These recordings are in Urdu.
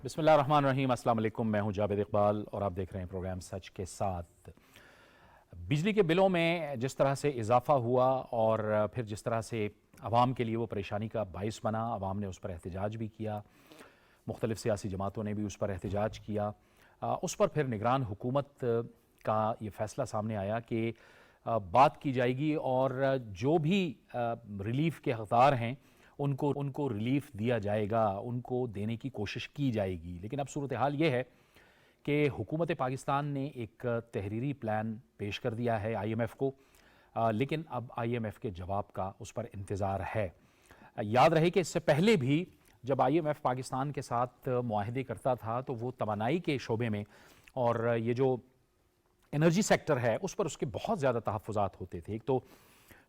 بسم اللہ الرحمن الرحیم۔ السلام علیکم، میں ہوں جاوید اقبال اور آپ دیکھ رہے ہیں پروگرام سچ کے ساتھ۔ بجلی کے بلوں میں جس طرح سے اضافہ ہوا اور پھر جس طرح سے عوام کے لیے وہ پریشانی کا باعث بنا، عوام نے اس پر احتجاج بھی کیا، مختلف سیاسی جماعتوں نے بھی اس پر احتجاج کیا، اس پر پھر نگران حکومت کا یہ فیصلہ سامنے آیا کہ بات کی جائے گی اور جو بھی ریلیف کے حقدار ہیں ان کو ریلیف دیا جائے گا، ان کو دینے کی کوشش کی جائے گی۔ لیکن اب صورتحال یہ ہے کہ حکومت پاکستان نے ایک تحریری پلان پیش کر دیا ہے آئی ایم ایف کو، لیکن اب آئی ایم ایف کے جواب کا اس پر انتظار ہے۔ یاد رہے کہ اس سے پہلے بھی جب آئی ایم ایف پاکستان کے ساتھ معاہدے کرتا تھا تو وہ توانائی کے شعبے میں اور یہ جو انرجی سیکٹر ہے اس پر اس کے بہت زیادہ تحفظات ہوتے تھے۔ ایک تو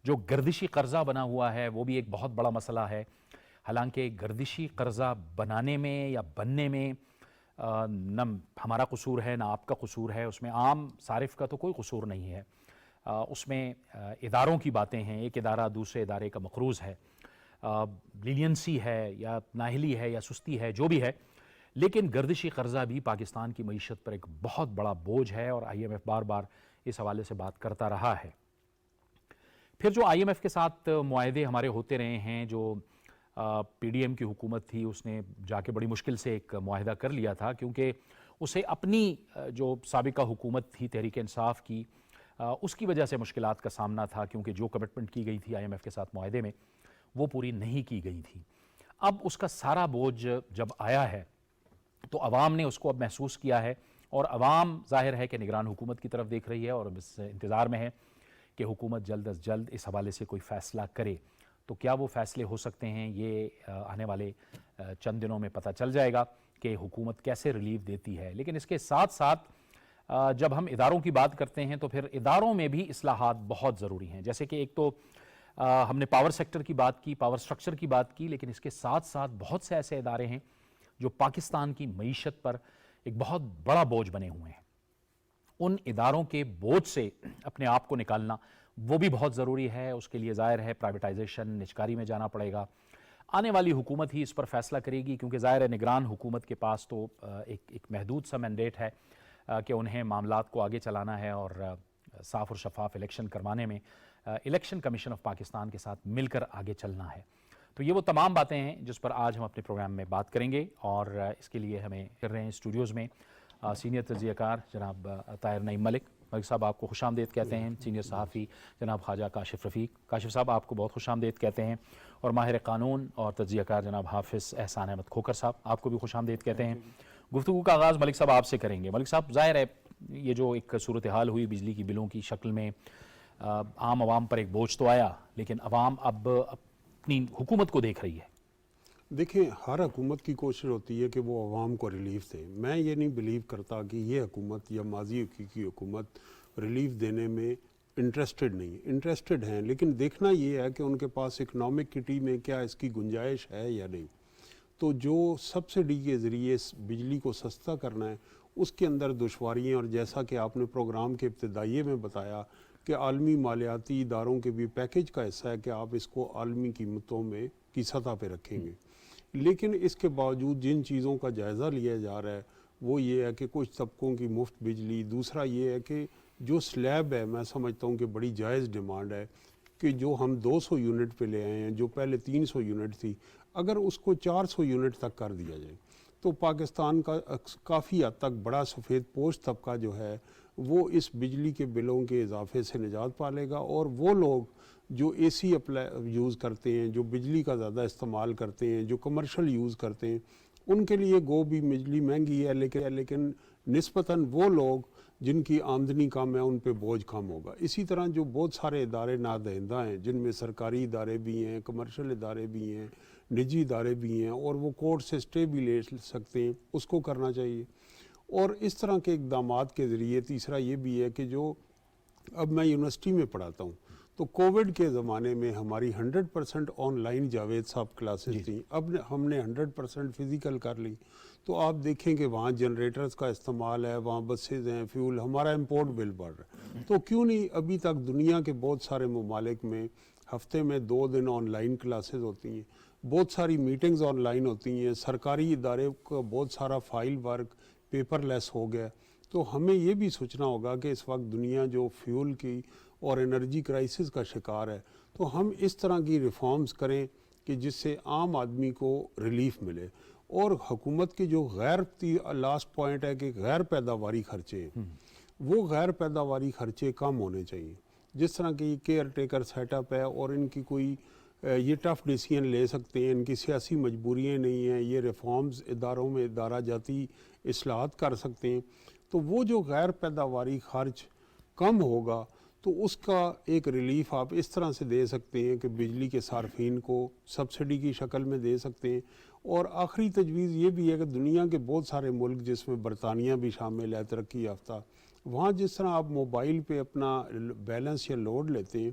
جو گردشی قرضہ بنا ہوا ہے وہ بھی ایک بہت بڑا مسئلہ ہے، حالانکہ گردشی قرضہ بنانے میں یا بننے میں نہ ہمارا قصور ہے نہ آپ کا قصور ہے، اس میں عام صارف کا تو کوئی قصور نہیں ہے، اس میں اداروں کی باتیں ہیں، ایک ادارہ دوسرے ادارے کا مقروض ہے، لینینسی ہے یا نااہلی ہے یا سستی ہے، جو بھی ہے، لیکن گردشی قرضہ بھی پاکستان کی معیشت پر ایک بہت بڑا بوجھ ہے اور آئی ایم ایف بار بار اس حوالے سے بات کرتا رہا ہے۔ پھر جو آئی ایم ایف کے ساتھ معاہدے ہمارے ہوتے رہے ہیں، جو پی ڈی ایم کی حکومت تھی اس نے جا کے بڑی مشکل سے ایک معاہدہ کر لیا تھا، کیونکہ اسے اپنی جو سابقہ حکومت تھی تحریک انصاف کی، اس کی وجہ سے مشکلات کا سامنا تھا، کیونکہ جو کمٹمنٹ کی گئی تھی آئی ایم ایف کے ساتھ معاہدے میں وہ پوری نہیں کی گئی تھی۔ اب اس کا سارا بوجھ جب آیا ہے تو عوام نے اس کو اب محسوس کیا ہے، اور عوام ظاہر ہے کہ نگران حکومت کی طرف دیکھ رہی ہے اور اس انتظار میں ہے کہ حکومت جلد از جلد اس حوالے سے کوئی فیصلہ کرے۔ تو کیا وہ فیصلے ہو سکتے ہیں، یہ آنے والے چند دنوں میں پتہ چل جائے گا کہ حکومت کیسے ریلیف دیتی ہے۔ لیکن اس کے ساتھ ساتھ جب ہم اداروں کی بات کرتے ہیں تو پھر اداروں میں بھی اصلاحات بہت ضروری ہیں، جیسے کہ ایک تو ہم نے پاور سیکٹر کی بات کی، پاور سٹرکچر کی بات کی، لیکن اس کے ساتھ ساتھ بہت سے ایسے ادارے ہیں جو پاکستان کی معیشت پر ایک بہت بڑا بوجھ بنے ہوئے ہیں۔ ان اداروں کے بوجھ سے اپنے آپ کو نکالنا وہ بھی بہت ضروری ہے۔ اس کے لیے ظاہر ہے پرائیویٹائزیشن، نجکاری میں جانا پڑے گا۔ آنے والی حکومت ہی اس پر فیصلہ کرے گی، کیونکہ ظاہر ہے نگران حکومت کے پاس تو ایک محدود سا مینڈیٹ ہے کہ انہیں معاملات کو آگے چلانا ہے اور صاف اور شفاف الیکشن کروانے میں الیکشن کمیشن آف پاکستان کے ساتھ مل کر آگے چلنا ہے۔ تو یہ وہ تمام باتیں ہیں جس پر آج ہم اپنے پروگرام میں بات کریں گے، اور اس کے لیے ہمیں کر رہے ہیں اسٹوڈیوز میں سینئر تجزیہ کار جناب طاہر نعیم ملک صاحب، آپ کو خوش آمدید کہتے ہیں۔ سینئر صحافی جناب خواجہ کاشف رفیق صاحب، آپ کو بہت خوش آمدید کہتے ہیں، اور ماہر قانون اور تجزیہ کار جناب حافظ احسان احمد کھوکر صاحب، آپ کو بھی خوش آمدید کہتے ہیں۔ گفتگو کا آغاز ملک صاحب آپ سے کریں گے۔ ملک صاحب، ظاہر ہے یہ جو ایک صورتحال ہوئی بجلی کی بلوں کی شکل میں، عام عوام پر ایک بوجھ تو آیا، لیکن عوام اب اپنی حکومت کو دیکھ رہی ہے۔ دیکھیں، ہر حکومت کی کوشش ہوتی ہے کہ وہ عوام کو ریلیف دے۔ میں یہ نہیں بلیو کرتا کہ یہ حکومت یا ماضی کی حکومت ریلیف دینے میں انٹرسٹڈ نہیں ہے، انٹرسٹڈ ہیں، لیکن دیکھنا یہ ہے کہ ان کے پاس اکنامکٹی میں کیا اس کی گنجائش ہے یا نہیں۔ تو جو سبسڈی کے ذریعے بجلی کو سستا کرنا ہے اس کے اندر دشواریاں، اور جیسا کہ آپ نے پروگرام کے ابتدائیے میں بتایا کہ عالمی مالیاتی اداروں کے بھی پیکیج کا حصہ ہے کہ آپ اس کو عالمی قیمتوں میں کی سطح پہ رکھیں گے، لیکن اس کے باوجود جن چیزوں کا جائزہ لیا جا رہا ہے وہ یہ ہے کہ کچھ طبقوں کی مفت بجلی، دوسرا یہ ہے کہ جو سلیب ہے، میں سمجھتا ہوں کہ بڑی جائز ڈیمانڈ ہے کہ جو ہم 200 یونٹ پہ لے آئے ہیں، جو پہلے 300 یونٹ تھی، اگر اس کو 400 یونٹ تک کر دیا جائے تو پاکستان کا کافی حد تک بڑا سفید پوش طبقہ جو ہے وہ اس بجلی کے بلوں کے اضافے سے نجات پالے گا، اور وہ لوگ جو اے سی یوز کرتے ہیں، جو بجلی کا زیادہ استعمال کرتے ہیں، جو کمرشل یوز کرتے ہیں، ان کے لیے گو بھی بجلی مہنگی ہے، لیکن نسبتاً وہ لوگ جن کی آمدنی کم ہے ان پہ بوجھ کم ہوگا۔ اسی طرح جو بہت سارے ادارے نادہندہ ہیں، جن میں سرکاری ادارے بھی ہیں، کمرشل ادارے بھی ہیں، نجی ادارے بھی ہیں، اور وہ کورٹ سے اسٹے بھی لے سکتے ہیں، اس کو کرنا چاہیے۔ اور اس طرح کے اقدامات کے ذریعے تیسرا یہ بھی ہے کہ جو اب میں یونیورسٹی میں پڑھاتا ہوں تو کووڈ کے زمانے میں ہماری 100% آن لائن جاوید صاحب کلاسز تھیں، اب ہم نے 100% فزیکل کر لی، تو آپ دیکھیں کہ وہاں جنریٹرز کا استعمال ہے، وہاں بسیز ہیں، فیول، ہمارا امپورٹ بل بڑھ رہا ہے۔ تو کیوں نہیں ابھی تک دنیا کے بہت سارے ممالک میں ہفتے میں 2 دن آن لائن کلاسز ہوتی ہیں، بہت ساری میٹنگز آن لائن ہوتی ہیں, سرکاری ادارے کا بہت سارا فائل ورک پیپر لیس ہو گیا. تو ہمیں یہ بھی سوچنا ہوگا کہ اس وقت دنیا جو فیول کی اور انرجی کرائسس کا شکار ہے, تو ہم اس طرح کی ریفارمز کریں کہ جس سے عام آدمی کو ریلیف ملے. اور حکومت کے جو لاسٹ پوائنٹ ہے کہ غیر پیداواری خرچے ہیں, وہ غیر پیداواری خرچے کم ہونے چاہیے. جس طرح کی کیئر ٹیکر سیٹ اپ ہے اور ان کی کوئی یہ ٹف ڈیسیژن لے سکتے ہیں, ان کی سیاسی مجبوریاں نہیں ہیں, یہ ریفارمز اداروں میں ادارہ جاتی اصلاحات کر سکتے ہیں, تو وہ جو غیر پیداواری خرچ کم ہوگا تو اس کا ایک ریلیف آپ اس طرح سے دے سکتے ہیں کہ بجلی کے صارفین کو سبسڈی کی شکل میں دے سکتے ہیں. اور آخری تجویز یہ بھی ہے کہ دنیا کے بہت سارے ملک جس میں برطانیہ بھی شامل ہے ترقی یافتہ, وہاں جس طرح آپ موبائل پہ اپنا بیلنس یا لوڈ لیتے ہیں,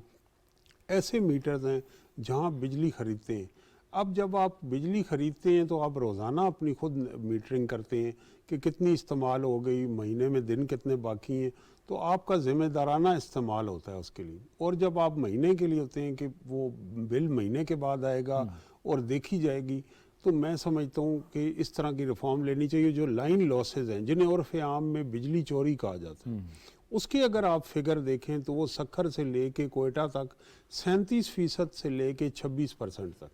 ایسے میٹرز ہیں جہاں بجلی خریدتے ہیں. اب جب آپ بجلی خریدتے ہیں تو آپ روزانہ اپنی خود میٹرنگ کرتے ہیں کہ کتنی استعمال ہو گئی, مہینے میں دن کتنے باقی ہیں, تو آپ کا ذمہ دارانہ استعمال ہوتا ہے اس کے لیے. اور جب آپ مہینے کے لیے ہوتے ہیں کہ وہ بل مہینے کے بعد آئے گا اور دیکھی جائے گی, تو میں سمجھتا ہوں کہ اس طرح کی ریفارم لینی چاہیے. جو لائن لاسز ہیں جنہیں عرف عام میں بجلی چوری کہا جاتا ہے, اس کے اگر آپ فگر دیکھیں تو وہ سکھر سے لے کے کوئٹہ تک 37% سے لے کے 26% تک.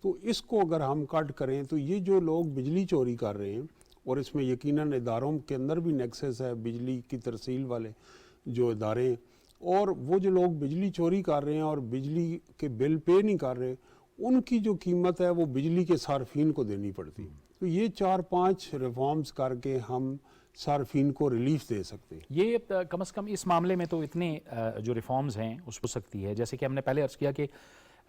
تو اس کو اگر ہم کٹ کریں تو یہ جو لوگ بجلی چوری کر رہے ہیں, اور اس میں یقیناً اداروں کے اندر بھی نیکسس ہے, بجلی کی ترسیل والے جو ادارے ہیں, اور وہ جو لوگ بجلی چوری کر رہے ہیں اور بجلی کے بل پے نہیں کر رہے, ان کی جو قیمت ہے وہ بجلی کے صارفین کو دینی پڑتی. تو یہ 4-5 ریفارمز کر کے ہم صارفین کو ریلیف دے سکتے ہیں. یہ کم از کم اس معاملے میں تو اتنے جو ریفارمز ہیں اس ہو سکتی ہے, جیسے کہ ہم نے پہلے عرض کیا کہ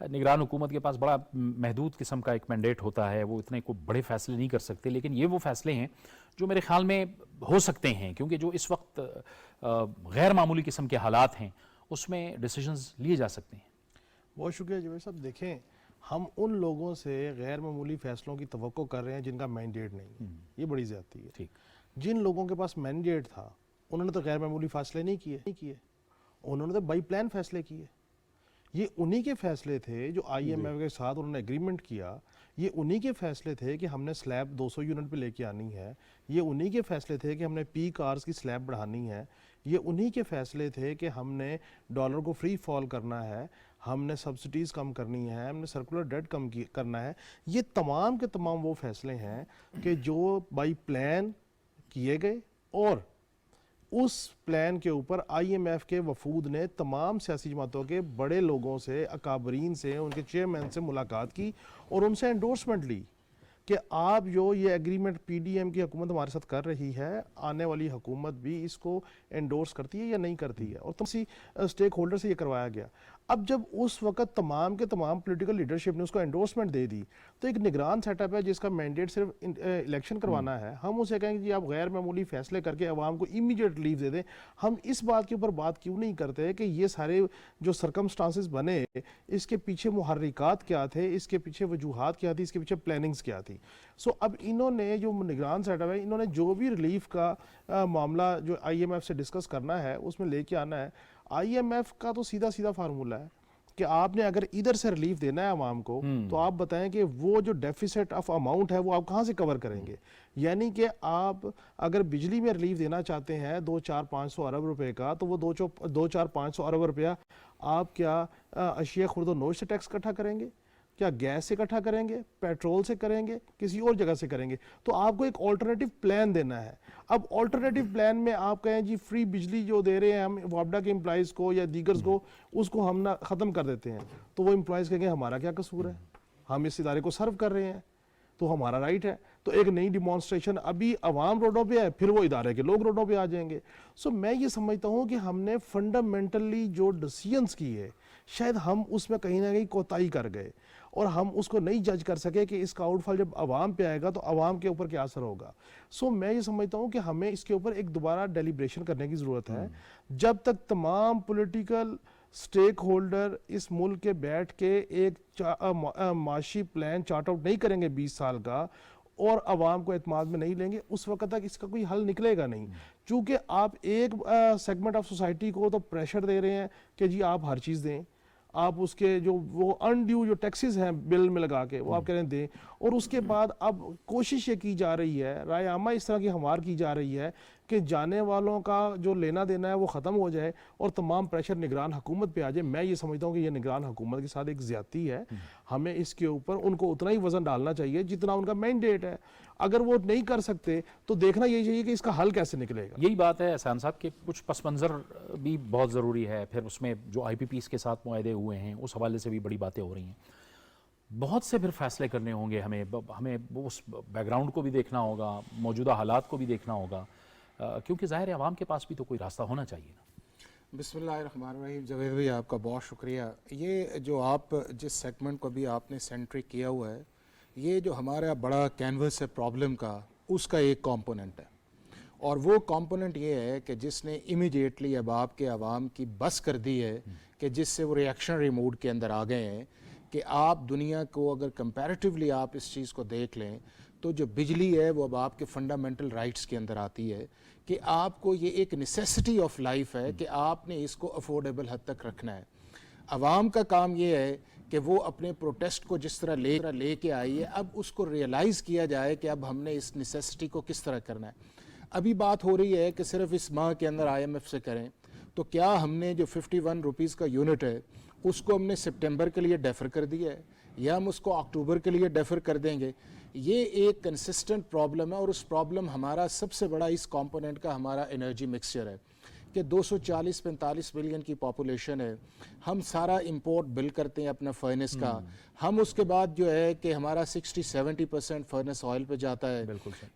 نگران حکومت کے پاس بڑا محدود قسم کا ایک مینڈیٹ ہوتا ہے, وہ اتنے کو بڑے فیصلے نہیں کر سکتے, لیکن یہ وہ فیصلے ہیں جو میرے خیال میں ہو سکتے ہیں, کیونکہ جو اس وقت غیر معمولی قسم کے حالات ہیں اس میں ڈیسیجنز لیے جا سکتے ہیں. بہت شکریہ جوید صاحب. دیکھیں, ہم ان لوگوں سے غیر معمولی فیصلوں کی توقع کر رہے ہیں جن کا مینڈیٹ نہیں, یہ بڑی زیادتی ہے. ٹھیک, جن لوگوں کے پاس مینڈیٹ تھا انہوں نے تو غیر معمولی فیصلے نہیں کیے, انہوں نے تو بائی پلان فیصلے کیے. یہ انہی کے فیصلے تھے جو آئی ایم ایف کے ساتھ انہوں نے ایگریمنٹ کیا, یہ انہی کے فیصلے تھے کہ ہم نے سلیب 200 یونٹ پہ لے کے آنی ہے, یہ انہی کے فیصلے تھے کہ ہم نے پی کارز کی سلیب بڑھانی ہے, یہ انہی کے فیصلے تھے کہ ہم نے ڈالر کو فری فال کرنا ہے, ہم نے سبسڈیز کم کرنی ہے, ہم نے سرکولر ڈیٹ کم کرنا ہے. یہ تمام کے تمام وہ فیصلے ہیں کہ جو بائی پلان کیے گئے, اور اس پلان کے اوپر آئی ایم ایف کے وفود نے تمام سیاسی جماعتوں کے بڑے لوگوں سے, اکابرین سے, ان کے چیئرمین سے ملاقات کی اور ان سے انڈورسمنٹ لی کہ آپ جو یہ ایگریمنٹ پی ڈی ایم کی حکومت ہمارے ساتھ کر رہی ہے, آنے والی حکومت بھی اس کو انڈورس کرتی ہے یا نہیں کرتی ہے, اور تمسی سٹیک ہولڈر سے یہ کروایا گیا. اب جب اس وقت تمام کے تمام پولیٹیکل لیڈرشپ نے اس کو انڈورسمنٹ دے دی, تو ایک نگران سیٹ اپ ہے جس کا مینڈیٹ صرف الیکشن کروانا ہے, ہم اسے کہیں کہ جی آپ غیر معمولی فیصلے کر کے عوام کو امیڈیٹ ریلیف دے دیں. ہم اس بات کے اوپر بات کیوں نہیں کرتے کہ یہ سارے جو سرکمسٹانسز بنے, اس کے پیچھے محرکات کیا تھے, اس کے پیچھے وجوہات کیا تھی, اس کے پیچھے پلاننگز کیا تھی. سو اب انہوں نے جو نگران سیٹ اپ ہے, انہوں نے جو بھی ریلیف کا معاملہ جو آئی ایم ایف سے ڈسکس کرنا ہے اس میں لے کے آنا ہے. آئی ایم ایف کا تو سیدھا فارمولہ ہے کہ آپ نے اگر ادھر سے ریلیف دینا ہے عوام کو, تو آپ بتائیں کہ وہ جو ڈیفیسٹ آف اماؤنٹ ہے وہ آپ کہاں سے کور کریں گے. یعنی کہ آپ اگر بجلی میں ریلیف دینا چاہتے ہیں 2-4-500 ارب روپے کا, تو وہ 2-4-500 ارب روپیہ آپ کیا اشیاء خرد و نوش سے ٹیکس اکٹھا کریں گے, کیا گیس سے اکٹھا کریں گے, پیٹرول سے کریں گے, کسی اور جگہ سے کریں گے. تو آپ کو ایک آلٹرنیٹیو پلان دینا ہے. اب آلٹرنیٹیو پلان میں آپ کہیں جی فری بجلی جو دے رہے ہیں ہم وابڈا کے امپلائیز کو یا دیگرز کو, اس کو ہم نہ ختم کر دیتے ہیں, تو وہ امپلائیز کہیں گے ہمارا کیا قصور ہے, ہم اس ادارے کو سرو کر رہے ہیں تو ہمارا رائٹ ہے. تو ایک نئی ڈیمانسٹریشن, ابھی عوام روڈوں پہ ہے, پھر وہ ادارے کے لوگ روڈوں پہ آ جائیں گے. سو میں یہ سمجھتا ہوں کہ ہم نے فنڈامنٹلی جو ڈیسیژنز کی ہے, شاید ہم اس میں کہیں نہ کہیں کوتاہی کر گئے, اور ہم اس کو نہیں جج کر سکے کہ اس کا آؤٹ فال جب عوام پہ آئے گا تو عوام کے اوپر کیا اثر ہوگا. سو میں یہ سمجھتا ہوں کہ ہمیں اس کے اوپر ایک دوبارہ ڈیلیبریشن کرنے کی ضرورت ہے, جب تک تمام پولیٹیکل سٹیک ہولڈر اس ملک کے بیٹھ کے ایک معاشی پلان چارٹ آؤٹ نہیں کریں گے 20 سال کا, اور عوام کو اعتماد میں نہیں لیں گے, اس وقت تک اس کا کوئی حل نکلے گا نہیں. چونکہ آپ ایک سیگمنٹ آف سوسائٹی کو تو پریشر دے رہے ہیں کہ جی آپ ہر چیز دیں, آپ اس کے جو وہ انڈیو جو ٹیکسز ہیں بل میں لگا کے وہ آپ کہہ رہے ہیں دیں, اور اس کے بعد اب کوشش یہ کی جا رہی ہے, رائے عامہ اس طرح کی ہموار کی جا رہی ہے کہ جانے والوں کا جو لینا دینا ہے وہ ختم ہو جائے اور تمام پریشر نگران حکومت پہ آ جائے. میں یہ سمجھتا ہوں کہ یہ نگران حکومت کے ساتھ ایک زیادتی ہے, ہمیں اس کے اوپر ان کو اتنا ہی وزن ڈالنا چاہیے جتنا ان کا مینڈیٹ ہے. اگر وہ نہیں کر سکتے تو دیکھنا یہ چاہیے کہ اس کا حل کیسے نکلے گا. یہی بات ہے احسان صاحب کہ کچھ پس منظر بھی بہت ضروری ہے, پھر اس میں جو آئی پی پیز کے ساتھ معاہدے ہوئے ہیں اس حوالے سے بھی بڑی باتیں ہو رہی ہیں. بہت سے پھر فیصلے کرنے ہوں گے, ہمیں اس بیک گراؤنڈ کو بھی دیکھنا ہوگا, موجودہ حالات کو بھی دیکھنا ہوگا, کیونکہ ظاہر ہے عوام کے پاس بھی تو کوئی راستہ ہونا چاہیے نا. بسم اللہ الرحمن الرحیم. جاوید بھائی آپ کا بہت شکریہ. یہ جو آپ جس سیگمنٹ کو بھی آپ نے سینٹرک کیا ہوا ہے, یہ جو ہمارا بڑا کینوس ہے پرابلم کا, اس کا ایک کمپوننٹ ہے, اور وہ کمپوننٹ یہ ہے کہ جس نے امیڈیٹلی اب آپ کے عوام کی بس کر دی ہے کہ جس سے وہ ریئیکشنری موڈ کے اندر آ گئے ہیں کہ آپ دنیا کو اگر کمپیریٹیولی آپ اس چیز کو دیکھ لیں تو جو بجلی ہے وہ اب آپ کے فنڈامنٹل رائٹس کے اندر آتی ہے کہ آپ کو یہ ایک نیسیسٹی آف لائف ہے کہ آپ نے اس کو افورڈیبل حد تک رکھنا ہے. عوام کا کام یہ ہے کہ وہ اپنے پروٹیسٹ کو جس طرح لے کے آئی ہے, اب اس کو ریئلائز کیا جائے کہ اب ہم نے اس نیسیسٹی کو کس طرح کرنا ہے. ابھی بات ہو رہی ہے کہ صرف اس ماہ کے اندر آئی ایم ایف سے کریں, تو کیا ہم نے جو 51 روپیز کا یونٹ ہے اس کو ہم نے سپٹمبر کے لیے ڈیفر کر دیا ہے یا ہم اس کو اکتوبر کے لیے ڈیفر کر دیں گے؟ یہ ایک کنسسٹنٹ پرابلم ہے, اور اس پرابلم ہمارا سب سے بڑا اس کمپوننٹ کا ہمارا انرجی مکسچر ہے کہ 240-45 ملین کی پاپولیشن ہے, ہم سارا امپورٹ بل کرتے ہیں اپنا فرنس کا, ہم اس کے بعد جو ہے کہ ہمارا 60-70% فرنس آئل پہ جاتا ہے.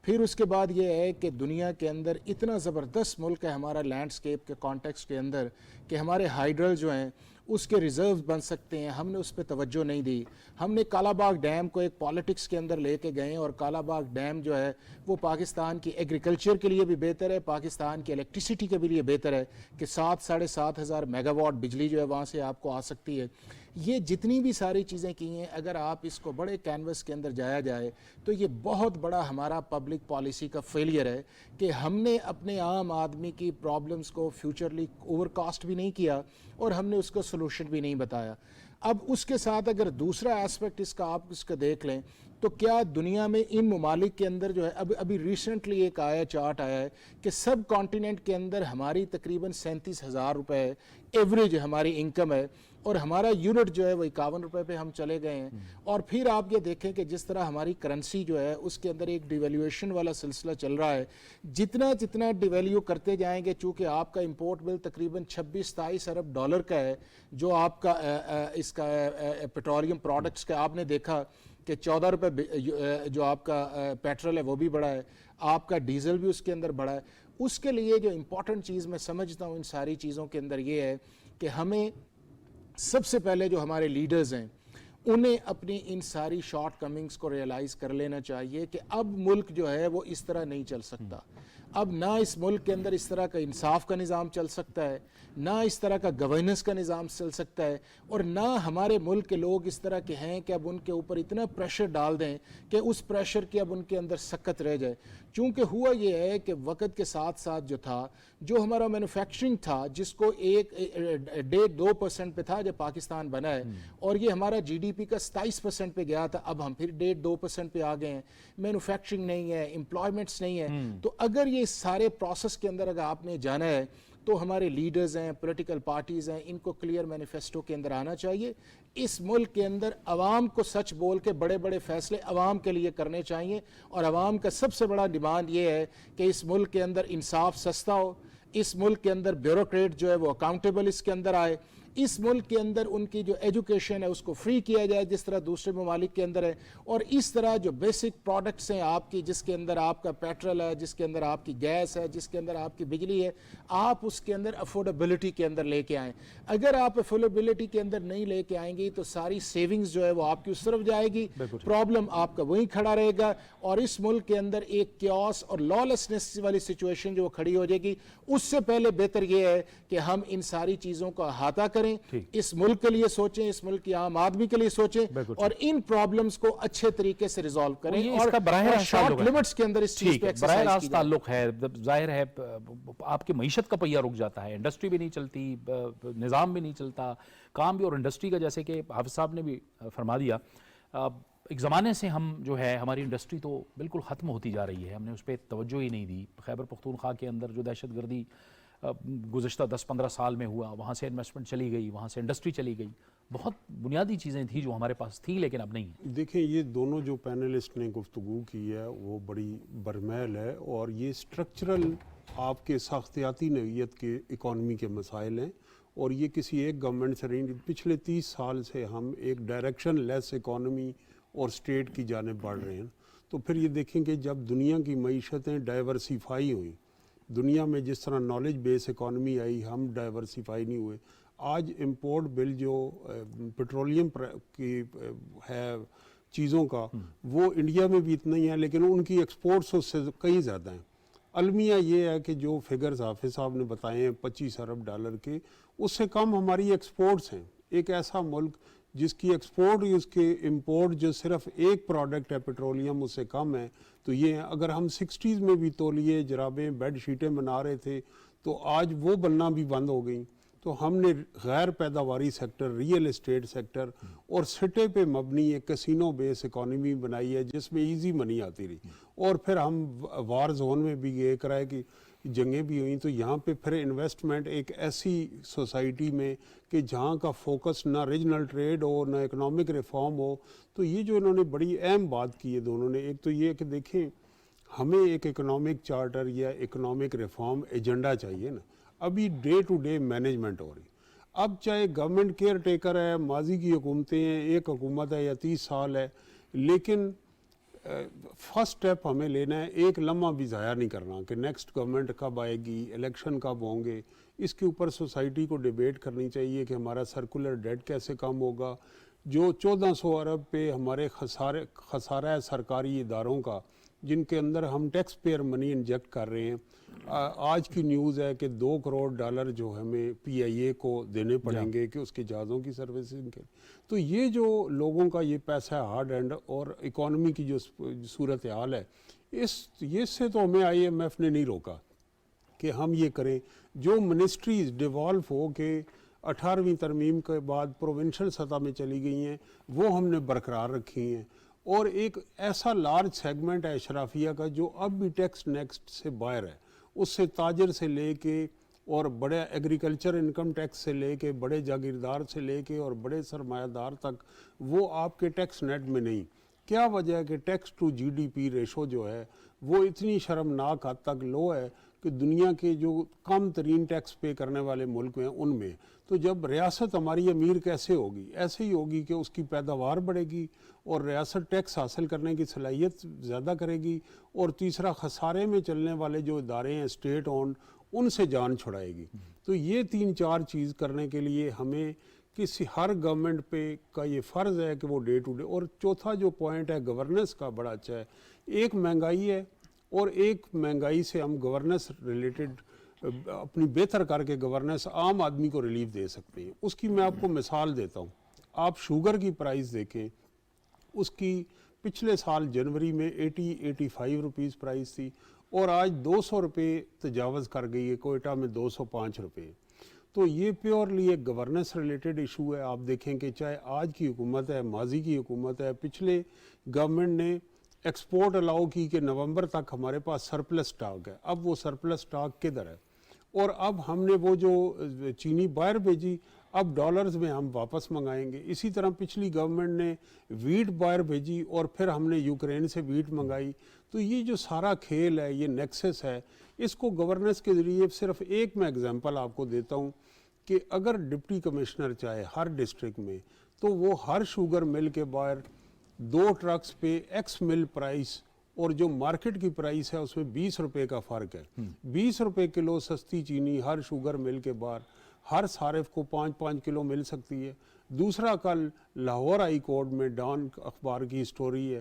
پھر اس کے بعد یہ ہے کہ دنیا کے اندر اتنا زبردست ملک ہے ہمارا لینڈسکیپ کے کانٹیکسٹ کے اندر کہ ہمارے ہائیڈرل جو ہیں اس کے ریزروز بن سکتے ہیں, ہم نے اس پہ توجہ نہیں دی. ہم نے کالا باغ ڈیم کو ایک پالیٹکس کے اندر لے کے گئے, اور کالا باغ ڈیم جو ہے وہ پاکستان کی ایگریکلچر کے لیے بھی بہتر ہے, پاکستان کی الیکٹریسٹی کے بھی لیے بہتر ہے کہ 7-7.5 ہزار میگا واٹ بجلی جو ہے وہاں سے آپ کو آ سکتی ہے. یہ جتنی بھی ساری چیزیں کی ہیں, اگر آپ اس کو بڑے کینوس کے اندر جایا جائے تو یہ بہت بڑا ہمارا پبلک پالیسی کا فیلئر ہے کہ ہم نے اپنے عام آدمی کی پرابلمز کو فیوچرلی اوور کاسٹ بھی نہیں کیا اور ہم نے اس کو سلوشن بھی نہیں بتایا. اب اس کے ساتھ اگر دوسرا ایسپیکٹ اس کا آپ اس کا دیکھ لیں تو کیا دنیا میں ان ممالک کے اندر جو ہے ابھی ریسنٹلی ایک چارٹ آیا ہے کہ سب کانٹیننٹ کے اندر ہماری تقریباً 37,000 روپے ایوریج ہماری انکم ہے, اور ہمارا یونٹ جو ہے وہ 51 روپے پہ ہم چلے گئے ہیں. اور پھر آپ یہ دیکھیں کہ جس طرح ہماری کرنسی جو ہے اس کے اندر ایک ڈیویلیویشن والا سلسلہ چل رہا ہے, جتنا ڈیویلیو کرتے جائیں گے, چونکہ آپ کا امپورٹ بل تقریباً 26-27 ارب ڈالر کا ہے, جو آپ کا اس کا پیٹرولیم پروڈکٹس کا آپ نے دیکھا کہ 14 روپے جو آپ کا پیٹرول ہے وہ بھی بڑا ہے, آپ کا ڈیزل بھی اس کے اندر بڑا ہے. اس کے لیے جو امپورٹنٹ چیز میں سمجھتا ہوں ان ساری چیزوں کے اندر یہ ہے کہ ہمیں سب سے پہلے جو ہمارے لیڈرز ہیں انہیں اپنی ان ساری شارٹ کمنگز کو ریئلائز کر لینا چاہیے کہ اب ملک جو ہے وہ اس طرح نہیں چل سکتا. اب نہ اس ملک کے اندر اس طرح کا انصاف کا نظام چل سکتا ہے, نہ اس طرح کا گورننس کا نظام چل سکتا ہے, اور نہ ہمارے ملک کے لوگ اس طرح کے ہیں کہ اب ان کے اوپر اتنا پریشر ڈال دیں کہ اس پریشر کی اب ان کے اندر سکت رہ جائے. چونکہ ہوا یہ ہے کہ وقت کے ساتھ ساتھ جو تھا, جو ہمارا مینوفیکچرنگ تھا جس کو 1.2% پہ تھا جب پاکستان بنا ہے, اور یہ ہمارا جی ڈی پی کا 27% پہ گیا تھا, اب ہم پھر 1.2% پہ آ گئے ہیں. مینوفیکچرنگ نہیں ہے, امپلائمنٹس نہیں ہے. تو اگر یہ سارے پروسیس کے اندر اگر آپ نے جانا ہے تو ہمارے لیڈرز ہیں, پولیٹیکل پارٹیز ہیں, ان کو کلیئر مینیفیسٹو کے اندر آنا چاہیے. اس ملک کے اندر عوام کو سچ بول کے بڑے بڑے فیصلے عوام کے لیے کرنے چاہیے, اور عوام کا سب سے بڑا ڈیمانڈ یہ ہے کہ اس ملک کے اندر انصاف سستا ہو, اس ملک کے اندر بیوروکریٹ جو ہے وہ اکاؤنٹیبل اس کے اندر آئے, اس ملک کے اندر ان کی جو ایجوکیشن ہے اس کو فری کیا جائے جس طرح دوسرے ممالک کے اندر ہے, اور اس طرح جو بیسک پروڈکٹس ہیں آپ کی, جس کے اندر آپ کا پیٹرول ہے, جس کے اندر آپ کی گیس ہے, جس کے اندر آپ کی بجلی ہے, آپ اس کے اندر افورڈیبلٹی کے اندر لے کے آئیں. اگر آپ افورڈیبلٹی کے اندر نہیں لے کے آئیں گی تو ساری سیونگز جو ہے وہ آپ کی اس طرف جائے گی, پرابلم آپ کا وہیں کھڑا رہے گا, اور اس ملک کے اندر ایک کیوس اور لالسنس والی سچویشن جو کھڑی ہو جائے گی. اس سے پہلے بہتر یہ ہے کہ ہم ان ساری چیزوں کو احاطہ کریں کریں, اس ملک کے لیے سوچیں, اس ملک کی عام آدمی کے لیے سوچیں اور ان پرابلمز کو اچھے طریقے سے ریزالو کریں اور شارٹ لمٹس کے اندر اس چیز پہ براہ ایکسرسائز راست کی جائے. تعلق ہے. ظاہر ہے آپ کی معیشت کا پہیہ رک جاتا ہے, انڈسٹری بھی نہیں چلتی, نظام بھی نہیں چلتا, کام بھی. اور انڈسٹری کا جیسے کہ حافظ صاحب نے بھی فرما دیا, ایک زمانے سے ہم جو ہے ہماری انڈسٹری تو بالکل ختم ہوتی جا رہی ہے, ہم نے اس پہ توجہ ہی نہیں دی. خیبر پختونخوا کے اندر جو دہشت گردی گزشتہ 10-15 سال میں ہوا, وہاں سے انویسٹمنٹ چلی گئی, وہاں سے انڈسٹری چلی گئی. بہت بنیادی چیزیں تھیں جو ہمارے پاس تھیں لیکن اب نہیں ہیں. دیکھیں یہ دونوں جو پینلسٹ نے گفتگو کی ہے وہ بڑی برمیل ہے اور یہ سٹرکچرل آپ کے ساختیاتی نوعیت کے اکانومی کے مسائل ہیں اور یہ کسی ایک گورنمنٹ سے نہیں. پچھلے 30 سال سے ہم ایک ڈائریکشن لیس اکانومی اور اسٹیٹ کی جانب بڑھ رہے ہیں. تو پھر یہ دیکھیں کہ جب دنیا کی معیشتیں ڈائیورسیفائی ہوئیں, دنیا میں جس طرح نالج بیس اکانومی آئی, ہم ڈائیورسیفائی نہیں ہوئے. آج امپورٹ بل جو پیٹرولیم کی ہے چیزوں کا وہ انڈیا میں بھی اتنا ہی ہے لیکن ان کی ایکسپورٹس اس سے کئی زیادہ ہیں. المیہ یہ ہے کہ جو فگرز حافظ صاحب نے بتائے ہیں $25 ارب کے, اس سے کم ہماری ایکسپورٹس ہیں. ایک ایسا ملک جس کی ایکسپورٹ اس کے امپورٹ جو صرف ایک پروڈکٹ ہے پیٹرولیم اس سے کم ہے. تو یہ اگر ہم 60s میں بھی تولیے جرابیں بیڈ شیٹیں بنا رہے تھے تو آج وہ بننا بھی بند ہو گئیں. تو ہم نے غیر پیداواری سیکٹر, ریئل اسٹیٹ سیکٹر اور سٹے پہ مبنی ایک کسینو بیس اکانومی بنائی ہے جس میں ایزی منی آتی رہی. اور پھر ہم وار زون میں بھی یہ کرائے کہ جنگیں بھی ہوئیں. تو یہاں پہ پھر انویسٹمنٹ ایک ایسی سوسائٹی میں کہ جہاں کا فوکس نہ ریجنل ٹریڈ ہو نہ اکنامک ریفارم ہو. تو یہ جو انہوں نے بڑی اہم بات کی ہے دونوں نے, ایک تو یہ کہ دیکھیں ہمیں ایک اکنامک چارٹر یا اکنامک ریفارم ایجنڈا چاہیے نا. ابھی ڈے ٹو ڈے مینجمنٹ ہو رہی. اب چاہے گورنمنٹ کیئر ٹیکر ہے, ماضی کی حکومتیں ہیں, ایک حکومت ہے یا 30 سال ہے, لیکن فرسٹ سٹیپ ہمیں لینا ہے, ایک لمحہ بھی ضائع نہیں کرنا کہ نیکسٹ گورنمنٹ کب آئے گی, الیکشن کب ہوں گے. اس کے اوپر سوسائٹی کو ڈیبیٹ کرنی چاہیے کہ ہمارا سرکولر ڈیٹ کیسے کم ہوگا. جو 1400 ارب پہ ہمارے خسارہ ہے سرکاری اداروں کا جن کے اندر ہم ٹیکس پیئر منی انجیکٹ کر رہے ہیں. آج کی نیوز ہے کہ $2 کروڑ جو ہمیں پی آئی اے کو دینے پڑیں گے کہ اس کے جہازوں کی سروسنگ کے. تو یہ جو لوگوں کا یہ پیسہ ہے ہارڈ اینڈ, اور اکانومی کی جو صورتحال ہے یہ سے تو ہمیں IMF نے نہیں روکا کہ ہم یہ کریں. جو منسٹریز ڈیوالو ہو کے 18ویں ترمیم کے بعد پروونشل سطح میں چلی گئی ہیں وہ ہم نے برقرار رکھی ہیں. اور ایک ایسا لارج سیگمنٹ ہے اشرافیہ کا جو اب بھی ٹیکس نیکسٹ سے باہر ہے, اس سے تاجر سے لے کے اور بڑے ایگریکلچر انکم ٹیکس سے لے کے بڑے جاگیردار سے لے کے اور بڑے سرمایہ دار تک وہ آپ کے ٹیکس نیٹ میں نہیں. کیا وجہ ہے کہ ٹیکس ٹو GDP ریشو جو ہے وہ اتنی شرمناک حد تک لو ہے کہ دنیا کے جو کم ترین ٹیکس پے کرنے والے ملک ہیں ان میں. تو جب ریاست ہماری امیر کیسے ہوگی, ایسے ہی ہوگی کہ اس کی پیداوار بڑھے گی اور ریاست ٹیکس حاصل کرنے کی صلاحیت زیادہ کرے گی, اور تیسرا خسارے میں چلنے والے جو ادارے ہیں اسٹیٹ اونڈ ان سے جان چھڑائے گی. تو یہ 3-4 چیز کرنے کے لیے ہمیں کسی ہر گورنمنٹ پہ کا یہ فرض ہے کہ وہ ڈے ٹو ڈے. اور چوتھا جو پوائنٹ ہے گورننس کا بڑا اچھا ہے. ایک مہنگائی ہے اور ایک مہنگائی سے ہم گورننس ریلیٹڈ اپنی بہتر کر کے گورننس عام آدمی کو ریلیف دے سکتے ہیں. اس کی میں آپ کو مثال دیتا ہوں. آپ شوگر کی پرائز دیکھیں, اس کی پچھلے سال جنوری میں 80-85 روپیز پرائز تھی اور آج 200 روپے تجاوز کر گئی ہے. کوئٹہ میں 205 روپے. تو یہ پیورلی ایک گورننس ریلیٹڈ ایشو ہے. آپ دیکھیں کہ چاہے آج کی حکومت ہے, ماضی کی حکومت ہے, پچھلے گورنمنٹ نے ایکسپورٹ الاؤ کی کہ نومبر تک ہمارے پاس سرپلس سٹاک ہے. اب وہ سرپلس سٹاک کدھر ہے؟ اور اب ہم نے وہ جو چینی باہر بھیجی اب ڈالرز میں ہم واپس منگائیں گے. اسی طرح پچھلی گورنمنٹ نے ویٹ باہر بھیجی اور پھر ہم نے یوکرین سے ویٹ منگائی. تو یہ جو سارا کھیل ہے, یہ نیکسس ہے, اس کو گورننس کے ذریعے صرف ایک میں اگزامپل آپ کو دیتا ہوں کہ اگر ڈپٹی کمشنر چاہے ہر ڈسٹرکٹ میں تو وہ ہر شوگر مل کے باہر 2 ٹرکس پہ ایکس مل پرائس اور جو مارکیٹ کی پرائس ہے اس میں 20 روپے کا فرق ہے. 20 روپے کلو سستی چینی ہر شوگر مل کے باہر ہر صارف کو 5-5 کلو مل سکتی ہے. دوسرا کل لاہور ہائی کورٹ میں ڈان اخبار کی سٹوری ہے,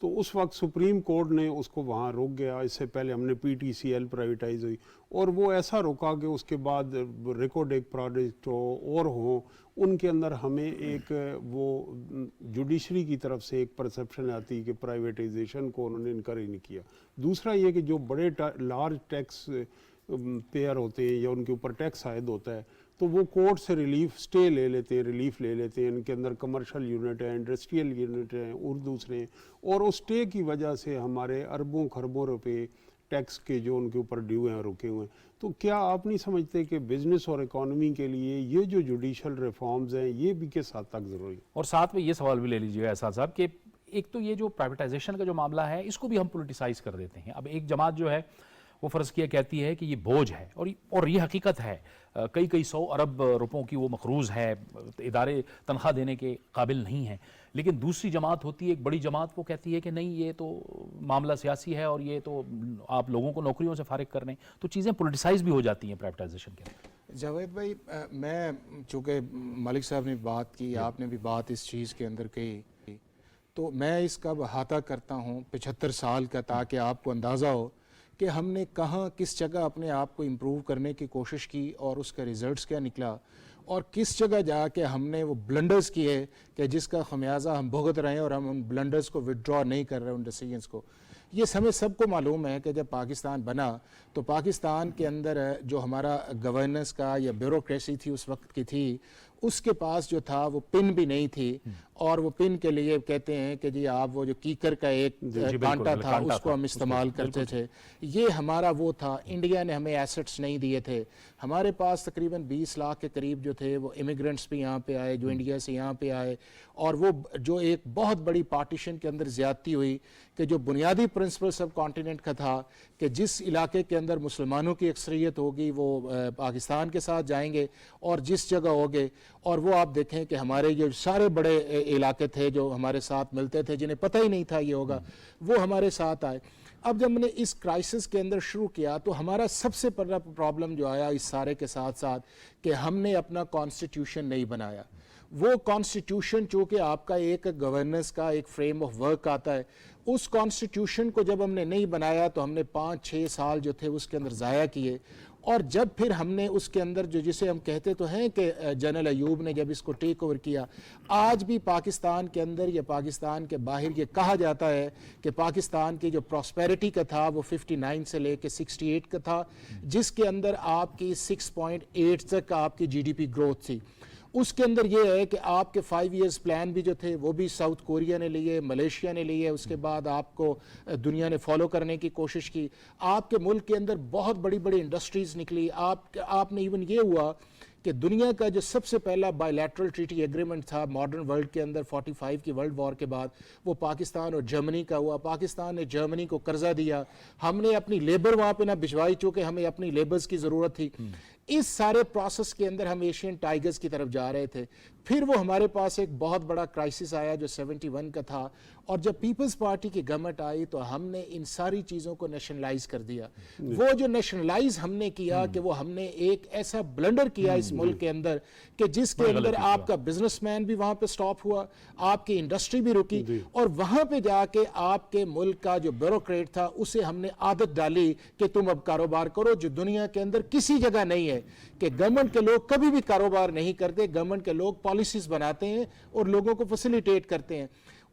تو اس وقت سپریم کورٹ نے اس کو وہاں روک گیا. اس سے پہلے ہم نے PTCL پرائیویٹائز ہوئی اور وہ ایسا روکا کہ اس کے بعد ریکوڈیک پروجیکٹ اور ہوں ان کے اندر ہمیں ایک وہ جوڈیشری کی طرف سے ایک پرسیپشن آتی کہ پرائیویٹائزیشن کو انہوں نے انکریج نہیں کیا. دوسرا یہ کہ جو بڑے لارج ٹیکس پیئر ہوتے ہیں یا ان کے اوپر ٹیکس عائد ہوتا ہے تو وہ کورٹ سے ریلیف اسٹے لے لیتے ہیں, ریلیف لے لیتے ہیں. ان کے اندر کمرشل یونٹ ہیں, انڈسٹریل یونٹ ہیں اور دوسرے ہیں, اور اس اسٹے کی وجہ سے ہمارے اربوں خربوں روپے ٹیکس کے جو ان کے اوپر ڈیو ہیں رکے ہوئے ہیں. تو کیا آپ نہیں سمجھتے کہ بزنس اور اکانومی کے لیے یہ جو جوڈیشل ریفارمز ہیں یہ بھی کس حد تک ضروری ہے؟ اور ساتھ میں یہ سوال بھی لے لیجیے گا احسان صاحب کہ ایک تو یہ جو پرائیویٹائزیشن کا جو معاملہ ہے اس کو بھی ہم پولیٹیسائز کر دیتے ہیں. اب ایک جماعت جو ہے وہ فرض کیا کہتی ہے کہ یہ بوجھ ہے اور یہ حقیقت ہے, کئی 100 ارب روپوں کی وہ مقروض ہے, ادارے تنخواہ دینے کے قابل نہیں ہیں. لیکن دوسری جماعت ہوتی ہے, ایک بڑی جماعت, وہ کہتی ہے کہ نہیں یہ تو معاملہ سیاسی ہے اور یہ تو آپ لوگوں کو نوکریوں سے فارغ کر رہے ہیں. تو چیزیں پولیٹیسائز بھی ہو جاتی ہیں پرائیویٹائزیشن کے اندر. جاوید بھائی, میں چونکہ ملک صاحب نے بات کی, آپ نے بھی بات اس چیز کے اندر کی, تو میں اس کا احاطہ کرتا ہوں 75 سال کا, تاکہ آپ کو اندازہ ہو کہ ہم نے کہاں کس جگہ اپنے آپ کو امپروو کرنے کی کوشش کی اور اس کا ریزلٹس کیا نکلا, اور کس جگہ جا کے ہم نے وہ بلنڈرز کیے کہ جس کا خمیازہ ہم بھگت رہے ہیں اور ہم ان بلنڈرز کو وڈرا نہیں کر رہے, ان ڈیسیجنز کو. یہ ہمیں سب کو معلوم ہے کہ جب پاکستان بنا تو پاکستان کے اندر جو ہمارا گورننس کا یا بیوروکریسی تھی اس وقت کی تھی, اس کے پاس جو تھا وہ پن بھی نہیں تھی, اور وہ پن کے لیے کہتے ہیں کہ جی آپ وہ جو کیکر کا ایک کانٹا تھا اس کو ہم استعمال کرتے تھے. یہ ہمارا وہ تھا. انڈیا نے ہمیں ایسٹس نہیں دیے تھے. ہمارے پاس تقریباً 20 لاکھ کے قریب جو تھے وہ امیگرنٹس بھی یہاں پہ آئے, جو انڈیا سے یہاں پہ آئے, اور وہ جو ایک بہت بڑی پارٹیشن کے اندر زیادتی ہوئی کہ جو بنیادی پرنسپل سب کانٹیننٹ کا تھا کہ جس علاقے کے اندر مسلمانوں کی اکثریت ہوگی وہ پاکستان کے ساتھ جائیں گے, اور جس جگہ ہوگے, اور وہ آپ دیکھیں کہ ہمارے جو سارے بڑے علاقے تھے جو ہمارے ساتھ ملتے تھے جنہیں پتہ ہی نہیں تھا یہ ہوگا, وہ ہمارے ساتھ آئے. اب جب میں نے اس کرائسس کے اندر شروع کیا تو ہمارا سب سے بڑا پرابلم جو آیا اس سارے کے ساتھ ساتھ کہ ہم نے اپنا کانسٹیٹیوشن نہیں بنایا. وہ کانسٹیٹیوشن چونکہ آپ کا ایک گورننس کا ایک فریم آف ورک آتا ہے, اس کانسٹیٹیوشن کو جب ہم نے نہیں بنایا تو ہم نے 5-6 سال جو تھے اس کے اندر ضائع کیے. اور جب پھر ہم نے اس کے اندر جو جسے ہم کہتے تو ہیں کہ جنرل ایوب نے جب اس کو ٹیک اوور کیا, آج بھی پاکستان کے اندر یا پاکستان کے باہر یہ کہا جاتا ہے کہ پاکستان کی جو پراسپیرٹی کا تھا وہ 59 سے لے کے 68 کا تھا, جس کے اندر آپ کی 6.8 تک آپ کی GDP گروتھ تھی. اس کے اندر یہ ہے کہ آپ کے 5 ایئرز پلان بھی جو تھے وہ بھی ساؤتھ کوریا نے لیے, ملیشیا نے لیے, اس کے بعد آپ کو دنیا نے فالو کرنے کی کوشش کی. آپ کے ملک کے اندر بہت بڑی بڑی انڈسٹریز نکلی. آپ نے ایون یہ ہوا کہ دنیا کا جو سب سے پہلا بائی لیٹرل ٹریٹی ایگریمنٹ تھا ماڈرن ورلڈ کے اندر 45 کی ورلڈ وار کے بعد, وہ پاکستان اور جرمنی کا ہوا. پاکستان نے جرمنی کو قرضہ دیا, ہم نے اپنی لیبر وہاں پہ نہ بھجوائی چونکہ ہمیں اپنی لیبرز کی ضرورت تھی. اس سارے پروسیس کے اندر ہم ایشین ٹائیگرز کی طرف جا رہے تھے. پھر وہ ہمارے پاس ایک بہت بڑا کرائسس آیا جو 71 کا تھا, اور جب پیپلز پارٹی کی گورنمنٹ آئی تو ہم نے ان ساری چیزوں کو نیشنلائز کر دیا. وہ جو نیشنلائز ہم نے کیا کہ وہ ہم نے ایک ایسا بلنڈر کیا اس ملک کے اندر کہ جس کے اندر آپ کا بزنس مین بھی وہاں پہ سٹاپ ہوا, آپ کی انڈسٹری بھی رکی, اور وہاں پہ جا کے آپ کے ملک کا جو بیوروکریٹ تھا اسے ہم نے عادت ڈالی کہ تم اب کاروبار کرو, جو دنیا کے اندر کسی جگہ نہیں ہے کہ گورنمنٹ کے لوگ کبھی بھی کاروبار نہیں کرتے. گورنمنٹ کے لوگ پالیسیز بناتے ہیں اور لوگوں کو فیسیلیٹیٹ کرتے ہیں.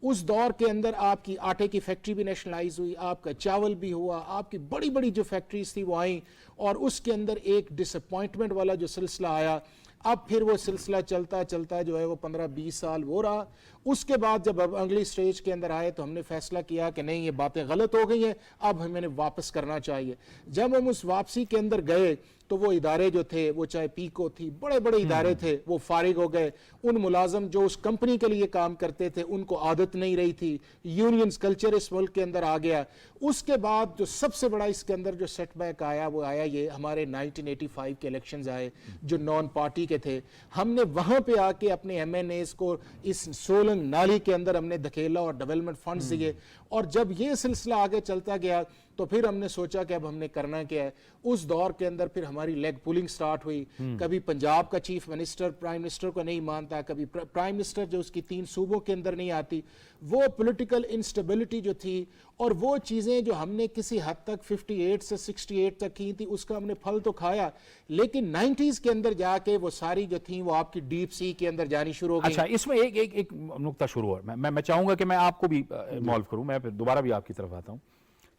اس دور کے اندر آپ کی آٹے کی فیکٹری بھی نیشنلائز ہوئی, آپ کا چاول بھی ہوا, آپ کی بڑی بڑی جو فیکٹریز تھی وہ آئیں, اور اس کے اندر ایک ڈس اپوائنٹمنٹ والا جو سلسلہ آیا. اب پھر وہ سلسلہ چلتا چلتا جو ہے وہ 15-20 سال وہ رہا. اس کے بعد جب اب اگلی سٹیج کے اندر آئے تو ہم نے فیصلہ کیا کہ نہیں یہ باتیں غلط ہو گئی ہیں, اب ہمیں واپس کرنا چاہیے. جب ہم اس واپسی کے اندر گئے تو وہ ادارے جو تھے, وہ چاہے پیکو تھی, بڑے بڑے ادارے تھے, وہ فارغ ہو گئے. ان ملازم جو اس کمپنی کے لیے کام کرتے تھے ان کو عادت نہیں رہی تھی, یونینز کلچر اس ملک کے اندر آ گیا. اس کے بعد جو سب سے بڑا اس کے اندر جو سیٹ بیک آیا وہ آیا یہ ہمارے 1985 کے الیکشنز آئے جو نان پارٹی کے تھے. ہم نے وہاں پہ آ کے اپنے MNAs کو اس سولنگ نالی کے اندر ہم نے دھکیلا اور ڈیولپمنٹ فنڈز دیے, اور جب یہ سلسلہ آگے چلتا گیا تو پھر ہم نے سوچا کہ اب ہم نے کرنا کیا ہے. اس دور کے اندر پھر ہماری لیگ پولنگ سٹارٹ ہوئی. کبھی پنجاب کا چیف منسٹر پرائم منسٹر کو نہیں مانتا, کبھی پرائم منسٹر جو اس کی 3 صوبوں کے اندر نہیں آتی. وہ پولیٹیکل انسٹیبلٹی جو تھی اور وہ چیزیں جو ہم نے کسی حد تک 58 سے 68 تک کی تھی, اس کا ہم نے پھل تو کھایا, لیکن 90s کے اندر جا کے وہ ساری جو تھیں وہ آپ کی ڈیپ سی کے اندر جانی شروع ہو گئی. اچھا, اس میں ایک نقطہ شروع ہو, میں چاہوں گا کہ میں آپ کو بھی انوالو کروں, میں پھر دوبارہ بھی آپ کی طرف آتا ہوں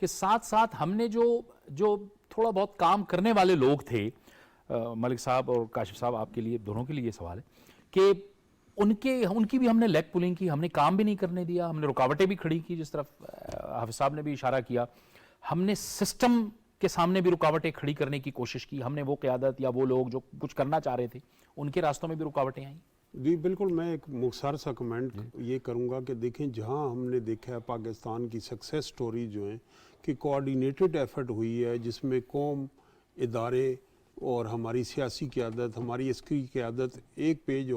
کہ ساتھ ساتھ ہم نے جو تھوڑا بہت کام کرنے والے لوگ تھے, ملک صاحب اور کاشف صاحب, آپ کے لیے, دونوں کے لیے یہ سوال ہے کہ ان کی بھی ہم نے لیگ پولنگ کی, ہم نے کام بھی نہیں کرنے دیا, ہم نے رکاوٹیں بھی کھڑی کی, جس طرف حافظ صاحب نے بھی اشارہ کیا, ہم نے سسٹم کے سامنے بھی رکاوٹیں کھڑی کرنے کی کوشش کی, ہم نے وہ قیادت یا وہ لوگ جو کچھ کرنا چاہ رہے تھے ان کے راستوں میں بھی رکاوٹیں آئیں. جی بالکل, میں ایک مختصر سا کمنٹ یہ کروں گا کہ دیکھیں جہاں ہم نے دیکھا ہے پاکستان کی سکسیس سٹوری جو ہیں کہ کوآرڈینیٹڈ ایفرٹ ہوئی ہے, جس میں قوم, ادارے اور ہماری سیاسی قیادت, ہماری عسکری قیادت ایک پیج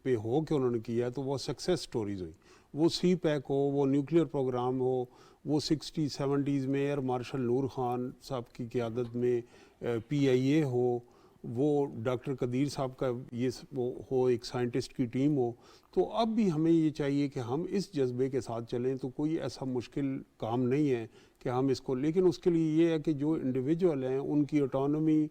پہ ہو کے انہوں نے کیا ہے, تو وہ سکسیس سٹوریز ہوئی. وہ سی پیک ہو, وہ نیوکلیئر پروگرام ہو, وہ 60-70s میں ایئر مارشل نور خان صاحب کی قیادت میں پی آئی اے ہو, وہ ڈاکٹر قدیر صاحب کا یہ وہ ہو, ایک سائنٹسٹ کی ٹیم ہو. تو اب بھی ہمیں یہ چاہیے کہ ہم اس جذبے کے ساتھ چلیں. تو کوئی ایسا مشکل کام نہیں ہے کہ ہم اس کو, لیکن اس کے لیے یہ ہے کہ جو انڈیویجول ہیں ان کی آٹونومی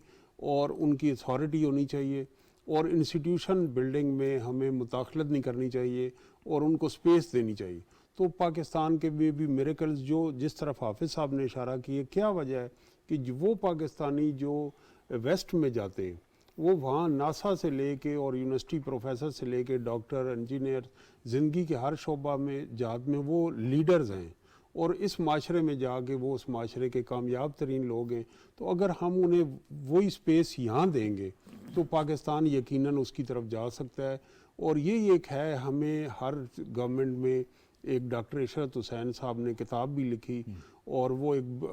اور ان کی اتھارٹی ہونی چاہیے, اور انسٹیٹیوشن بلڈنگ میں ہمیں مداخلت نہیں کرنی چاہیے اور ان کو سپیس دینی چاہیے. تو پاکستان کے بھی میریکلز جو جس طرف حافظ صاحب نے اشارہ کیے, کیا وجہ ہے کہ وہ پاکستانی جو ویسٹ میں جاتے ہیں وہ وہاں ناسا سے لے کے اور یونیورسٹی پروفیسر سے لے کے ڈاکٹر, انجینئر, زندگی کے ہر شعبہ میں جہاد میں وہ لیڈرز ہیں, اور اس معاشرے میں جا کے وہ اس معاشرے کے کامیاب ترین لوگ ہیں. تو اگر ہم انہیں وہی سپیس یہاں دیں گے تو پاکستان یقیناً اس کی طرف جا سکتا ہے. اور یہ ایک ہے, ہمیں ہر گورنمنٹ میں ایک ڈاکٹر عشرت حسین صاحب نے کتاب بھی لکھی اور وہ ایک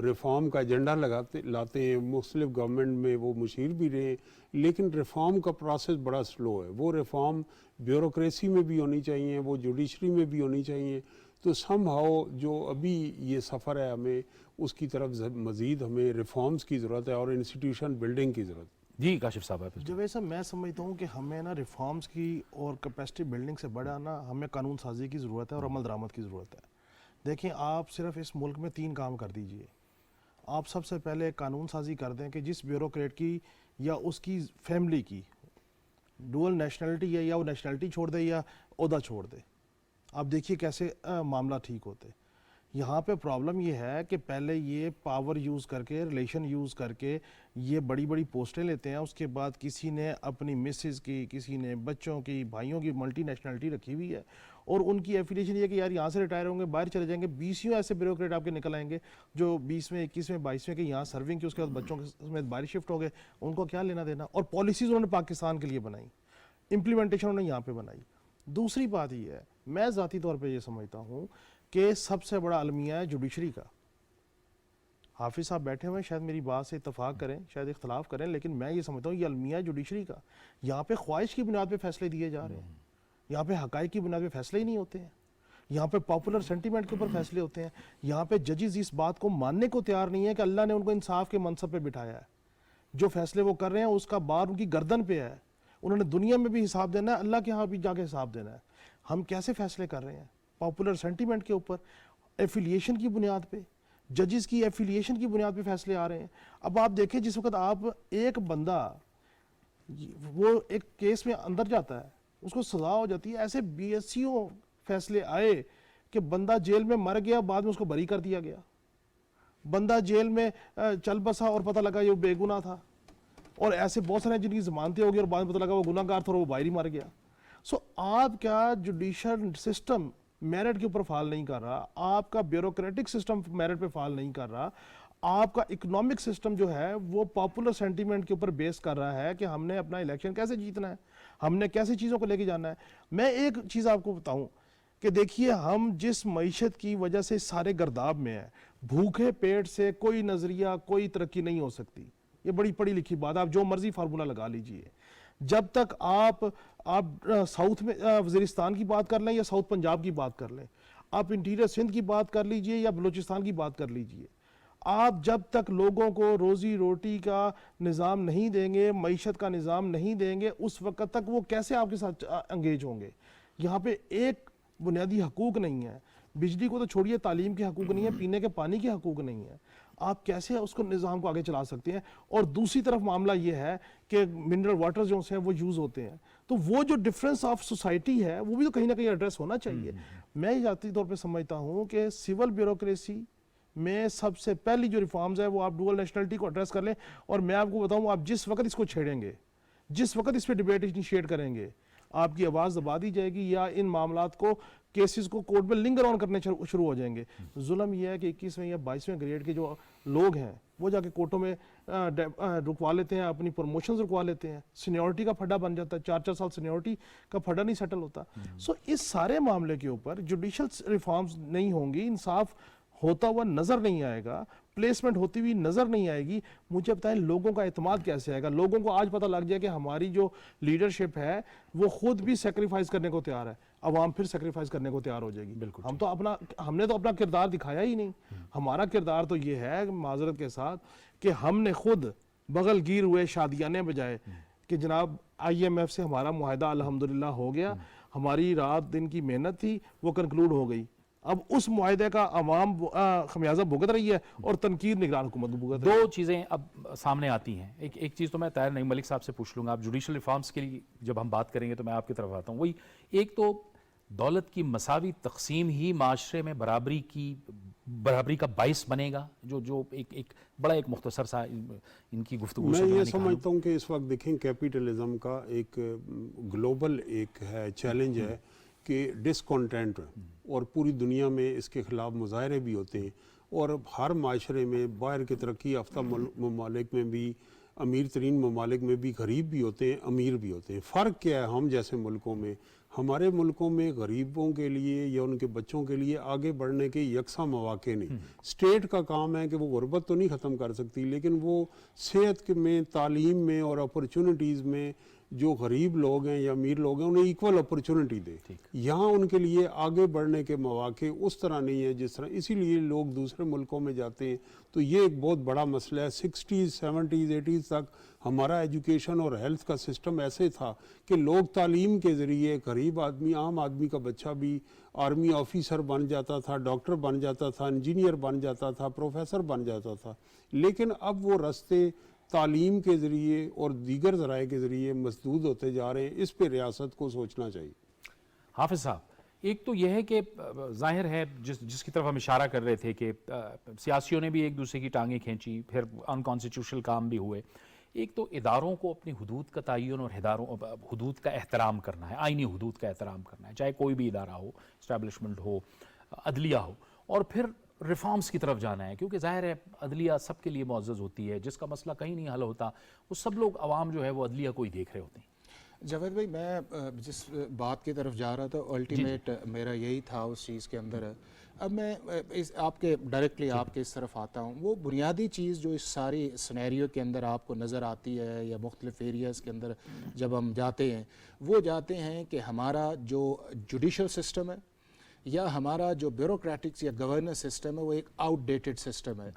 ریفارم کا ایجنڈا لاتے ہیں, مختلف گورنمنٹ میں وہ مشیر بھی رہے ہیں, لیکن ریفارم کا پروسیس بڑا سلو ہے. وہ ریفارم بیوروکریسی میں بھی ہونی چاہیے, وہ جوڈیشری میں بھی ہونی چاہیے. تو سم ہاؤ جو ابھی یہ سفر ہے ہمیں اس کی طرف مزید ہمیں ریفارمز کی ضرورت ہے اور انسٹیٹیوشن بلڈنگ کی ضرورت ہے. جی کاشف صاحب, جو ویسا میں سمجھتا ہوں کہ ہمیں نا ریفارمز کی اور کیپیسٹی بلڈنگ سے بڑا نا ہمیں قانون سازی کی ضرورت ہے اور عمل درآمد کی ضرورت ہے. دیکھیں, آپ صرف اس ملک میں 3 کام کر دیجئے. آپ سب سے پہلے قانون سازی کر دیں کہ جس بیوروکریٹ کی یا اس کی فیملی کی ڈوئل نیشنلٹی ہے, یا وہ نیشنلٹی چھوڑ دے یا عہدہ چھوڑ دے. آپ دیکھیے کیسے معاملہ ٹھیک ہوتے. یہاں پہ پرابلم یہ ہے کہ پہلے یہ پاور یوز کر کے, ریلیشن یوز کر کے یہ بڑی بڑی پوسٹیں لیتے ہیں, اس کے بعد کسی نے اپنی مسز کی, کسی نے بچوں کی, بھائیوں کی ملٹی نیشنلٹی رکھی ہوئی ہے, اور ان کی ایفیلیشن یہ ہے کہ یار یہاں سے ریٹائر ہوں گے, باہر چلے جائیں گے. 20 ایسے بیوروکریٹ آپ کے نکل آئیں گے جو 20 میں 21 میں 22 میں کہ یہاں سرونگ کی, اس کے بعد بچوں کے سمیت باہر شفٹ ہو گئے. ان کو کیا لینا دینا. اور پالیسیز انہوں نے پاکستان کے لیے بنائی, امپلیمنٹیشن انہوں نے یہاں پہ بنائی. دوسری بات یہ ہے, میں ذاتی طور پہ یہ سمجھتا ہوں کہ سب سے بڑا المیہ ہے جوڈیشری کا. حافظ صاحب بیٹھے ہوئے ہیں, شاید میری بات سے اتفاق کریں, شاید اختلاف کریں, لیکن میں یہ سمجھتا ہوں یہ المیہ ہے جوڈیشری کا. یہاں پہ خواہش کی بنیاد پہ فیصلے دیے جا رہے ہیں, یہاں پہ حقائق کی بنیاد پہ فیصلے ہی نہیں ہوتے ہیں, یہاں پہ پاپولر سینٹیمنٹ کے اوپر فیصلے ہوتے ہیں. یہاں پہ ججز اس بات کو ماننے کو تیار نہیں ہے کہ اللہ نے ان کو انصاف کے منصب پہ بٹھایا ہے. جو فیصلے وہ کر رہے ہیں اس کا بار ان کی گردن پہ ہے. انہوں نے دنیا میں بھی حساب دینا ہے, اللہ کے ہاں بھی جا کے حساب دینا ہے. ہم کیسے فیصلے کر رہے ہیں؟ پاپولر سینٹیمنٹ کے اوپر, ایفیلیشن کی بنیاد پہ, ججز کی ایفیلیشن کی بنیاد پہ فیصلے آ رہے ہیں. اب آپ دیکھیں, جس وقت آپ ایک بندہ وہ ایک کیس میں اندر جاتا ہے, اس کو سزا ہو جاتی ہے, ایسے BSCO فیصلے آئے کہ بندہ جیل میں مر گیا, بعد میں اس کو بری کر دیا گیا. بندہ جیل میں چل بسا اور پتہ لگا یہ بے گناہ تھا, اور ایسے بہت سارے جن کی ضمانتیں ہو گئی اور بعد میں پتہ لگا وہ گناہ گار تھا اور وہ باہر ہی مر گیا. سو آپ کیا جوڈیشل سسٹم میرٹ کے اوپر فعال نہیں کر رہا, آپ کا بیوروکریٹک سسٹم میرٹ پہ فعال نہیں کر رہا, آپ کا اکنامک سسٹم جو ہے وہ پاپولر سینٹیمنٹ کے اوپر بیس کر رہا ہے کہ ہم نے اپنا الیکشن کیسے جیتنا ہے, ہم نے کیسے چیزوں کو لے کے جانا ہے. میں ایک چیز آپ کو بتاؤں کہ دیکھیے, ہم جس معیشت کی وجہ سے سارے گرداب میں ہیں, بھوکے پیٹ سے کوئی نظریہ, کوئی ترقی نہیں ہو سکتی. یہ بڑی پڑھی لکھی بات, آپ جو مرضی فارمولہ لگا لیجئے. جب تک آپ ساؤتھ میں وزیرستان کی بات کر لیں یا ساؤتھ پنجاب کی بات کر لیں, آپ انٹیریئر سندھ کی بات کر لیجئے یا بلوچستان کی بات کر لیجئے, آپ جب تک لوگوں کو روزی روٹی کا نظام نہیں دیں گے، معیشت کا نظام نہیں دیں گے، اس وقت تک وہ کیسے آپ کے ساتھ انگیج ہوں گے؟ یہاں پہ ایک بنیادی حقوق نہیں ہے، بجلی کو تو چھوڑیے، تعلیم کے حقوق نہیں ہے، پینے کے پانی کے حقوق نہیں ہے، آپ کیسے اس کو نظام کو آگے چلا سکتے ہیں؟ اور دوسری طرف معاملہ یہ ہے کہ منرل واٹر جو ہیں وہ یوز ہوتے ہیں، تو وہ جو ڈفرینس آف سوسائٹی ہے وہ بھی تو کہیں نہ کہیں ایڈریس ہونا چاہیے۔ میں ذاتی طور پہ سمجھتا ہوں کہ سول بیوروکریسی میں سب سے پہلی جو ریفارمز ہے وہ آپ ڈوئل نیشنلٹی کو ایڈریس کر لیں، اور میں آپ کو بتاؤں آپ جس وقت اس کو چھیڑیں گے، جس وقت اس پہ ڈیبیٹ انیشیٹ کریں گے، آپ کی آواز دبا دی جائے گی یا ان معاملات کو کیسز کو کورٹ میں لنگر آن کرنے شروع ہو جائیں گے۔ ظلم یہ ہے کہ 21ویں یا 22ویں گریڈ کے جو لوگ ہیں وہ جا کے کورٹوں میں رکوا لیتے ہیں، اپنی پروموشنز رکوا لیتے ہیں، سینیورٹی کا پھڈا بن جاتا ہے، 4 سال سینیورٹی کا پھڈا نہیں سیٹل ہوتا۔ سو اس سارے معاملے کے اوپر جوڈیشل ریفارمز نہیں ہوں گی، انصاف ہوتا ہوا نظر نہیں آئے گا، پلیسمنٹ ہوتی ہوئی نظر نہیں آئے گی۔ مجھے بتائیں لوگوں کا اعتماد کیسے آئے گا؟ لوگوں کو آج پتہ لگ جائے کہ ہماری جو لیڈرشپ ہے وہ خود بھی سیکریفائز کرنے کو تیار ہے، عوام پھر سیکریفائز کرنے کو تیار ہو جائے گی۔ بالکل ہم نے تو اپنا کردار دکھایا ہی نہیں۔ ہمارا کردار تو یہ ہے معذرت کے ساتھ کہ ہم نے خود بغل گیر ہوئے شادیانے بجائے کہ جناب IMF سے ہمارا معاہدہ الحمدللہ ہو گیا، ہماری رات دن کی محنت تھی وہ کنکلوڈ ہو گئی، اب اس معاہدے کا عوام خمیازہ بھگت رہی ہے اور تنقید نگران حکومت کو بھگت رہی ہے۔ دو چیزیں اب سامنے آتی ہیں، ایک چیز تو میں طاہر نعیم ملک صاحب سے پوچھ لوں گا، آپ جوڈیشل ریفارمز کے لیے جب ہم بات کریں گے تو میں آپ کی طرف آتا ہوں۔ وہی ایک تو دولت کی مساوی تقسیم ہی معاشرے میں برابری کا باعث بنے گا، جو ایک بڑا ایک مختصر سا ان کی گفتگو سے میں یہ سمجھتا ہوں کہ اس وقت دیکھیں کیپیٹلزم کا ایک گلوبل ایک ہے چیلنج ہے کہ ڈسکانٹینٹ، اور پوری دنیا میں اس کے خلاف مظاہرے بھی ہوتے ہیں، اور ہر معاشرے میں باہر کے ترقی یافتہ ممالک میں بھی، امیر ترین ممالک میں بھی غریب بھی ہوتے ہیں، امیر بھی ہوتے ہیں۔ فرق کیا ہے ہم جیسے ملکوں میں؟ ہمارے ملکوں میں غریبوں کے لیے یا ان کے بچوں کے لیے آگے بڑھنے کے یکساں مواقع نہیں۔ اسٹیٹ کا کام ہے کہ وہ غربت تو نہیں ختم کر سکتی، لیکن وہ صحت میں، تعلیم میں اور اپرچونٹیز میں جو غریب لوگ ہیں یا امیر لوگ ہیں انہیں ایکول اپرچونٹی دے۔ یہاں ان کے لیے آگے بڑھنے کے مواقع اس طرح نہیں ہے جس طرح، اسی لیے لوگ دوسرے ملکوں میں جاتے ہیں۔ تو یہ ایک بہت بڑا مسئلہ ہے۔ 60s 70s 80s تک ہمارا ایجوکیشن اور ہیلتھ کا سسٹم ایسے تھا کہ لوگ تعلیم کے ذریعے، غریب آدمی، عام آدمی کا بچہ بھی آرمی آفیسر بن جاتا تھا، ڈاکٹر بن جاتا تھا، انجینئر بن جاتا تھا، پروفیسر بن جاتا تھا۔ لیکن اب وہ راستے تعلیم کے ذریعے اور دیگر ذرائع کے ذریعے مسدود ہوتے جا رہے ہیں۔ اس پہ ریاست کو سوچنا چاہیے۔ حافظ صاحب، ایک تو یہ ہے کہ ظاہر ہے جس کی طرف ہم اشارہ کر رہے تھے کہ سیاسیوں نے بھی ایک دوسرے کی ٹانگیں کھینچی، پھر انکانسٹیٹیوشنل کام بھی ہوئے۔ ایک تو اداروں کو اپنی حدود کا تعین اور حدود کا احترام کرنا ہے، آئینی حدود کا احترام کرنا ہے، چاہے کوئی بھی ادارہ ہو، اسٹیبلشمنٹ ہو، عدلیہ ہو، اور پھر ریفارمز کی طرف جانا ہے، کیونکہ ظاہر ہے عدلیہ سب کے لیے معزز ہوتی ہے، جس کا مسئلہ کہیں نہیں حل ہوتا وہ سب لوگ عوام جو ہے وہ عدلیہ کو ہی دیکھ رہے ہوتے ہیں۔ جاوید بھائی، میں جس بات کی طرف جا رہا تھا الٹیمیٹ میرا یہی تھا اس چیز کے اندر۔ اب میں آپ کے ڈائریکٹلی آپ کے اس طرف آتا ہوں۔ وہ بنیادی چیز جو اس ساری سنیریو کے اندر آپ کو نظر آتی ہے یا مختلف ایریاز کے اندر جب ہم جاتے ہیں، وہ جاتے ہیں کہ ہمارا جو جوڈیشل سسٹم ہے یا ہمارا جو بیوروکریٹکس یا گورننس سسٹم ہے وہ ایک آؤٹ ڈیٹڈ سسٹم ہے۔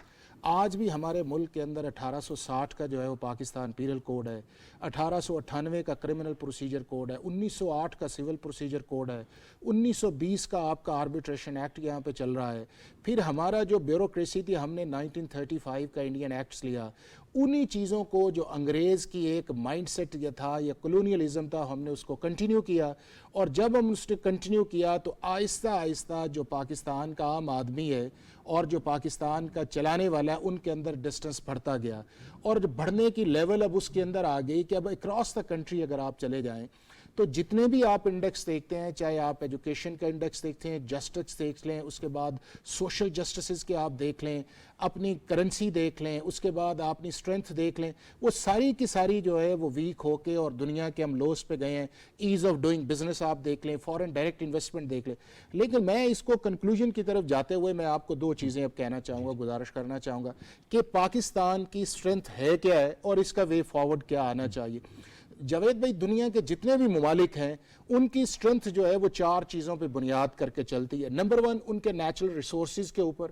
آج بھی ہمارے ملک کے اندر 1860 کا جو ہے وہ پاکستان پیرل کوڈ ہے، 1898 کا کرمنل پروسیجر کوڈ ہے، 1908 کا سول پروسیجر کوڈ ہے، 1920 کا آپ کا آربیٹریشن ایکٹ یہاں پہ چل رہا ہے۔ پھر ہمارا جو بیوروکریسی تھی، ہم نے 1935 کا انڈین ایکٹس لیا۔ انہی چیزوں کو جو انگریز کی ایک مائنڈ سیٹ یہ تھا یا کلونیلزم تھا، ہم نے اس کو کنٹینیو کیا، اور جب ہم اس نے کنٹینیو کیا تو آہستہ آہستہ جو پاکستان کا عام آدمی ہے اور جو پاکستان کا چلانے والا ہے ان کے اندر ڈسٹنس بڑھتا گیا، اور جو بڑھنے کی لیول اب اس کے اندر آ گئی کہ اب اکراس دا کنٹری اگر آپ چلے جائیں تو جتنے بھی آپ انڈیکس دیکھتے ہیں، چاہے آپ ایجوکیشن کا انڈیکس دیکھتے ہیں، جسٹس دیکھ لیں، اس کے بعد سوشل جسٹسز کے آپ دیکھ لیں، اپنی کرنسی دیکھ لیں، اس کے بعد آپ اپنی اسٹرینتھ دیکھ لیں، وہ ساری کی ساری جو ہے وہ ویک ہو کے اور دنیا کے ہم لوز پہ گئے ہیں۔ ایز آف ڈوئنگ بزنس آپ دیکھ لیں، فورن ڈائریکٹ انویسٹمنٹ دیکھ لیں۔ لیکن میں اس کو کنکلوژن کی طرف جاتے ہوئے میں آپ کو دو چیزیں اب کہنا چاہوں گا، گزارش کرنا چاہوں گا کہ پاکستان کی اسٹرینتھ ہے کیا ہے اور اس کا وے فارورڈ کیا آنا چاہیے۔ جاوید بھائی، دنیا کے جتنے بھی ممالک ہیں ان کی اسٹرینتھ جو ہے وہ 4 چیزوں پہ بنیاد کر کے چلتی ہے۔ نمبر 1 ان کے نیچرل ریسورسز کے اوپر،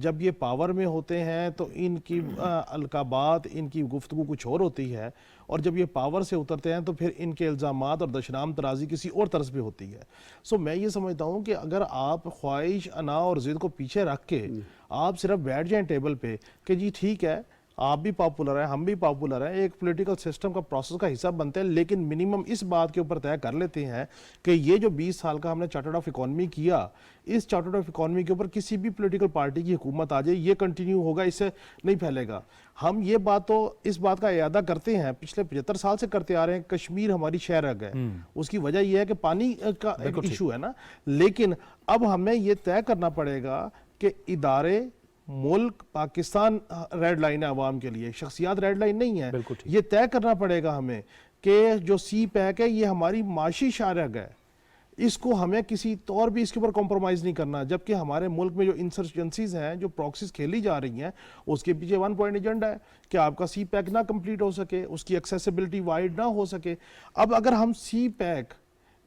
جب یہ پاور میں ہوتے ہیں تو ان کی القابات، ان کی گفتگو کچھ اور ہوتی ہے، اور جب یہ پاور سے اترتے ہیں تو پھر ان کے الزامات اور دشنام ترازی کسی اور طرز پہ ہوتی ہے. سو میں یہ سمجھتا ہوں کہ اگر آپ خواہش، انا اور ضد کو پیچھے رکھ کے آپ صرف بیٹھ جائیں ٹیبل پہ کہ جی ٹھیک ہے آپ بھی پاپولر ہیں، ہم بھی پاپولر ہیں، ایک پولیٹیکل سسٹم کا پروسیس کا حصہ بنتے ہیں، لیکن منیمم اس بات کے اوپر طے کر لیتے ہیں کہ یہ جو 20 سال کا ہم نے چارٹرڈ آف اکانومی کیا، اس چارٹرڈ آف اکانومی کے اوپر کسی بھی پولیٹیکل پارٹی کی حکومت آ جائے یہ کنٹینیو ہوگا، اس سے نہیں پھیلے گا. ہم یہ بات تو اس بات کا اعادہ کرتے ہیں، پچھلے 75 سال سے کرتے آ رہے ہیں. کشمیر ہماری شہر رہ گئے، اس کی وجہ یہ ہے کہ پانی کا ایک ایشو ہے نا. لیکن اب ہمیں یہ طے کرنا پڑے گا کہ ادارے، ملک، پاکستان ریڈ لائن ہے عوام کے لیے، شخصیات ریڈ لائن نہیں ہے. یہ طے کرنا پڑے گا ہمیں کہ جو سی پیک ہے یہ ہماری معاشی شارگ ہے، اس کو ہمیں کسی طور بھی اس کے اوپر کمپرومائز نہیں کرنا. جبکہ ہمارے ملک میں جو انسرجنسیز ہیں، جو پراکسیز کھیلی جا رہی ہیں، اس کے پیچھے 1 پوائنٹ ایجنڈا ہے کہ آپ کا سی پیک نہ کمپلیٹ ہو سکے، اس کی ایکسیسیبلٹی وائڈ نہ ہو سکے. اب اگر ہم سی پیک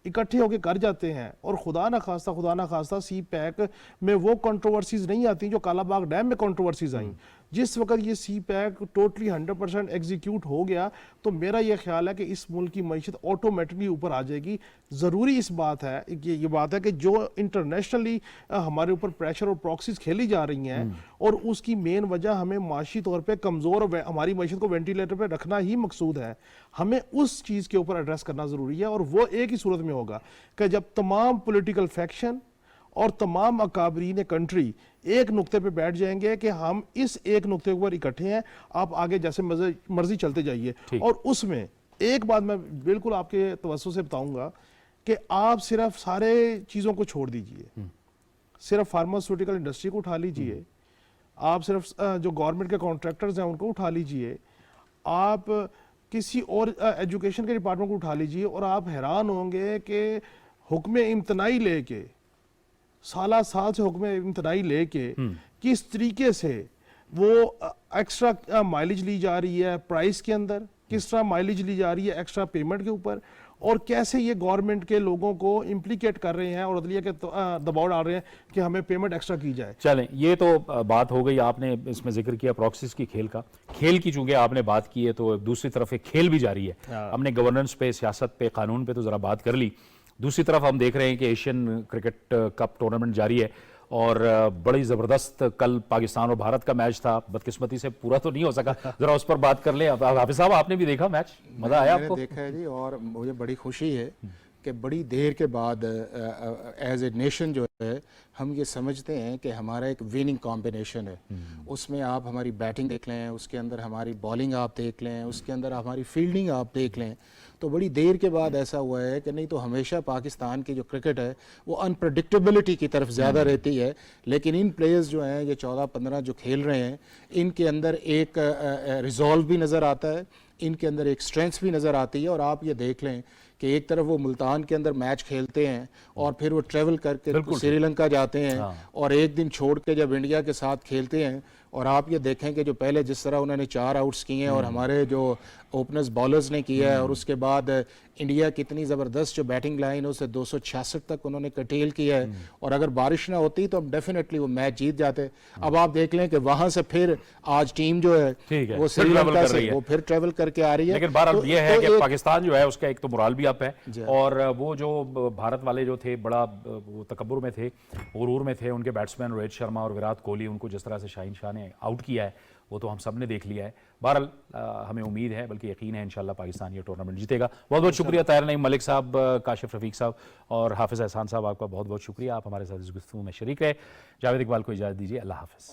اکٹھے ہو کے کر جاتے ہیں اور خدا نہ خواستہ سی پیک میں وہ کنٹروورسیز نہیں آتی جو کالا باغ ڈیم میں کنٹروورسیز آئیں، جس وقت یہ سی پیک ٹوٹلی 100% ایگزیکیوٹ ہو گیا تو میرا یہ خیال ہے کہ اس ملک کی معیشت آٹومیٹکلی اوپر آ جائے گی. ضروری اس بات ہے، یہ بات ہے کہ جو انٹرنیشنلی ہمارے اوپر پریشر اور پراکسیز کھیلی جا رہی ہیں، اور اس کی مین وجہ ہمیں معاشی طور پہ کمزور اور ہماری معیشت کو وینٹیلیٹر پہ رکھنا ہی مقصود ہے. ہمیں اس چیز کے اوپر ایڈریس کرنا ضروری ہے، اور وہ ایک ہی صورت میں ہوگا کہ جب تمام پولیٹیکل فیکشن اور تمام اکابرین کنٹری ایک نقطے پہ بیٹھ جائیں گے کہ ہم اس ایک نقطے کے اوپر اکٹھے ہیں، آپ آگے جیسے مرضی چلتے جائیے. اور اس میں ایک بات میں بالکل آپ کے توسط سے بتاؤں گا کہ آپ صرف سارے چیزوں کو چھوڑ دیجئے، صرف فارماسیوٹیکل انڈسٹری کو اٹھا لیجئے، آپ صرف جو گورنمنٹ کے کانٹریکٹرز ہیں ان کو اٹھا لیجئے، آپ کسی اور ایجوکیشن کے ڈپارٹمنٹ کو اٹھا لیجئے، اور آپ حیران ہوں گے کہ حکم امتناعی لے کے، سالہ سال سے حکم امتناعی لے کے کس طریقے سے وہ ایکسٹرا مائلیج لی جا رہی ہے پرائس کے اندر، کس طرح مائلیج لی جا رہی ہے ایکسٹرا پیمنٹ کے اوپر، اور کیسے یہ گورنمنٹ کے لوگوں کو امپلیکیٹ کر رہے ہیں اور عدلیہ کے دباؤ ڈال رہے ہیں کہ ہمیں پیمنٹ ایکسٹرا کی جائے. چلیں یہ تو بات ہو گئی، آپ نے اس میں ذکر کیا پراکسیز کی، کھیل کی چونکہ آپ نے بات کی ہے تو دوسری طرف ایک کھیل بھی جاری ہے. ہم نے گورننس پہ، سیاست پہ، قانون پہ تو ذرا بات کر لی، دوسری طرف ہم دیکھ رہے ہیں کہ ایشین کرکٹ کپ ٹورنامنٹ جاری ہے، اور بڑی زبردست کل پاکستان اور بھارت کا میچ تھا، بدقسمتی سے پورا تو نہیں ہو سکا، ذرا اس پر بات کر لیں. حافظ صاحب آپ نے بھی دیکھا میچ، مزہ آیا آپ کو؟ میں نے دیکھا ہے جی، اور مجھے بڑی خوشی ہے کہ بڑی دیر کے بعد ایز اے نیشن جو ہے ہم یہ سمجھتے ہیں کہ ہمارا ایک وننگ کمبینیشن ہے. اس میں آپ ہماری بیٹنگ دیکھ لیں، اس کے اندر ہماری بالنگ آپ دیکھ لیں، اس کے اندر ہماری فیلڈنگ آپ دیکھ لیں، تو بڑی دیر کے بعد ایسا ہوا ہے کہ نہیں تو ہمیشہ پاکستان کی جو کرکٹ ہے وہ انپریڈکٹیبلٹی کی طرف زیادہ رہتی ہے، لیکن ان پلیئرز جو ہیں یہ 14-15 جو کھیل رہے ہیں ان کے اندر ایک ریزولو بھی نظر آتا ہے، ان کے اندر ایک سٹرینگتھ بھی نظر آتی ہے. اور آپ یہ دیکھ لیں کہ ایک طرف وہ ملتان کے اندر میچ کھیلتے ہیں اور پھر وہ ٹریول کر کے سری لنکا جاتے ہیں، اور ایک دن چھوڑ کے جب انڈیا کے ساتھ کھیلتے ہیں، اور آپ یہ دیکھیں کہ جو پہلے جس طرح انہوں نے 4 آؤٹس کیے ہیں اور ہمارے جو اوپنرز بالرز نے کیا ہے، اور اس کے بعد انڈیا کی اتنی زبردست جو بیٹنگ لائن اسے 266 تک انہوں نے کٹیل کیا ہے، اور اگر بارش نہ ہوتی تو ہم ڈیفینیٹلی وہ میچ جیت جاتے. اب آپ دیکھ لیں کہ وہاں سے پھر آج ٹیم جو ہے وہ سری لنکا سے وہ پھر ٹریول کر کے آ رہی ہے. لیکن بہرحال یہ ہے کہ پاکستان جو ہے اس کا ایک تو مورال بھی اپ ہے، اور وہ جو بھارت والے جو تھے بڑا وہ تکبر میں تھے، غرور میں تھے، ان کے بیٹسمین روہت شرما اور وراٹ کوہلی، ان کو جس طرح سے شاہین شاہ نے آؤٹ کیا ہے وہ تو ہم سب نے دیکھ لیا ہے. بہرحال ہمیں امید ہے بلکہ یقین ہے انشاءاللہ پاکستان یہ ٹورنامنٹ جیتے گا. بہت بہت شکریہ طاہر نعیم ملک صاحب، کاشف رفیق صاحب اور حافظ احسان صاحب، آپ کا بہت بہت شکریہ، آپ ہمارے ساتھ اس گفتگو میں شریک رہے. جاوید اقبال کو اجازت دیجیے، اللہ حافظ.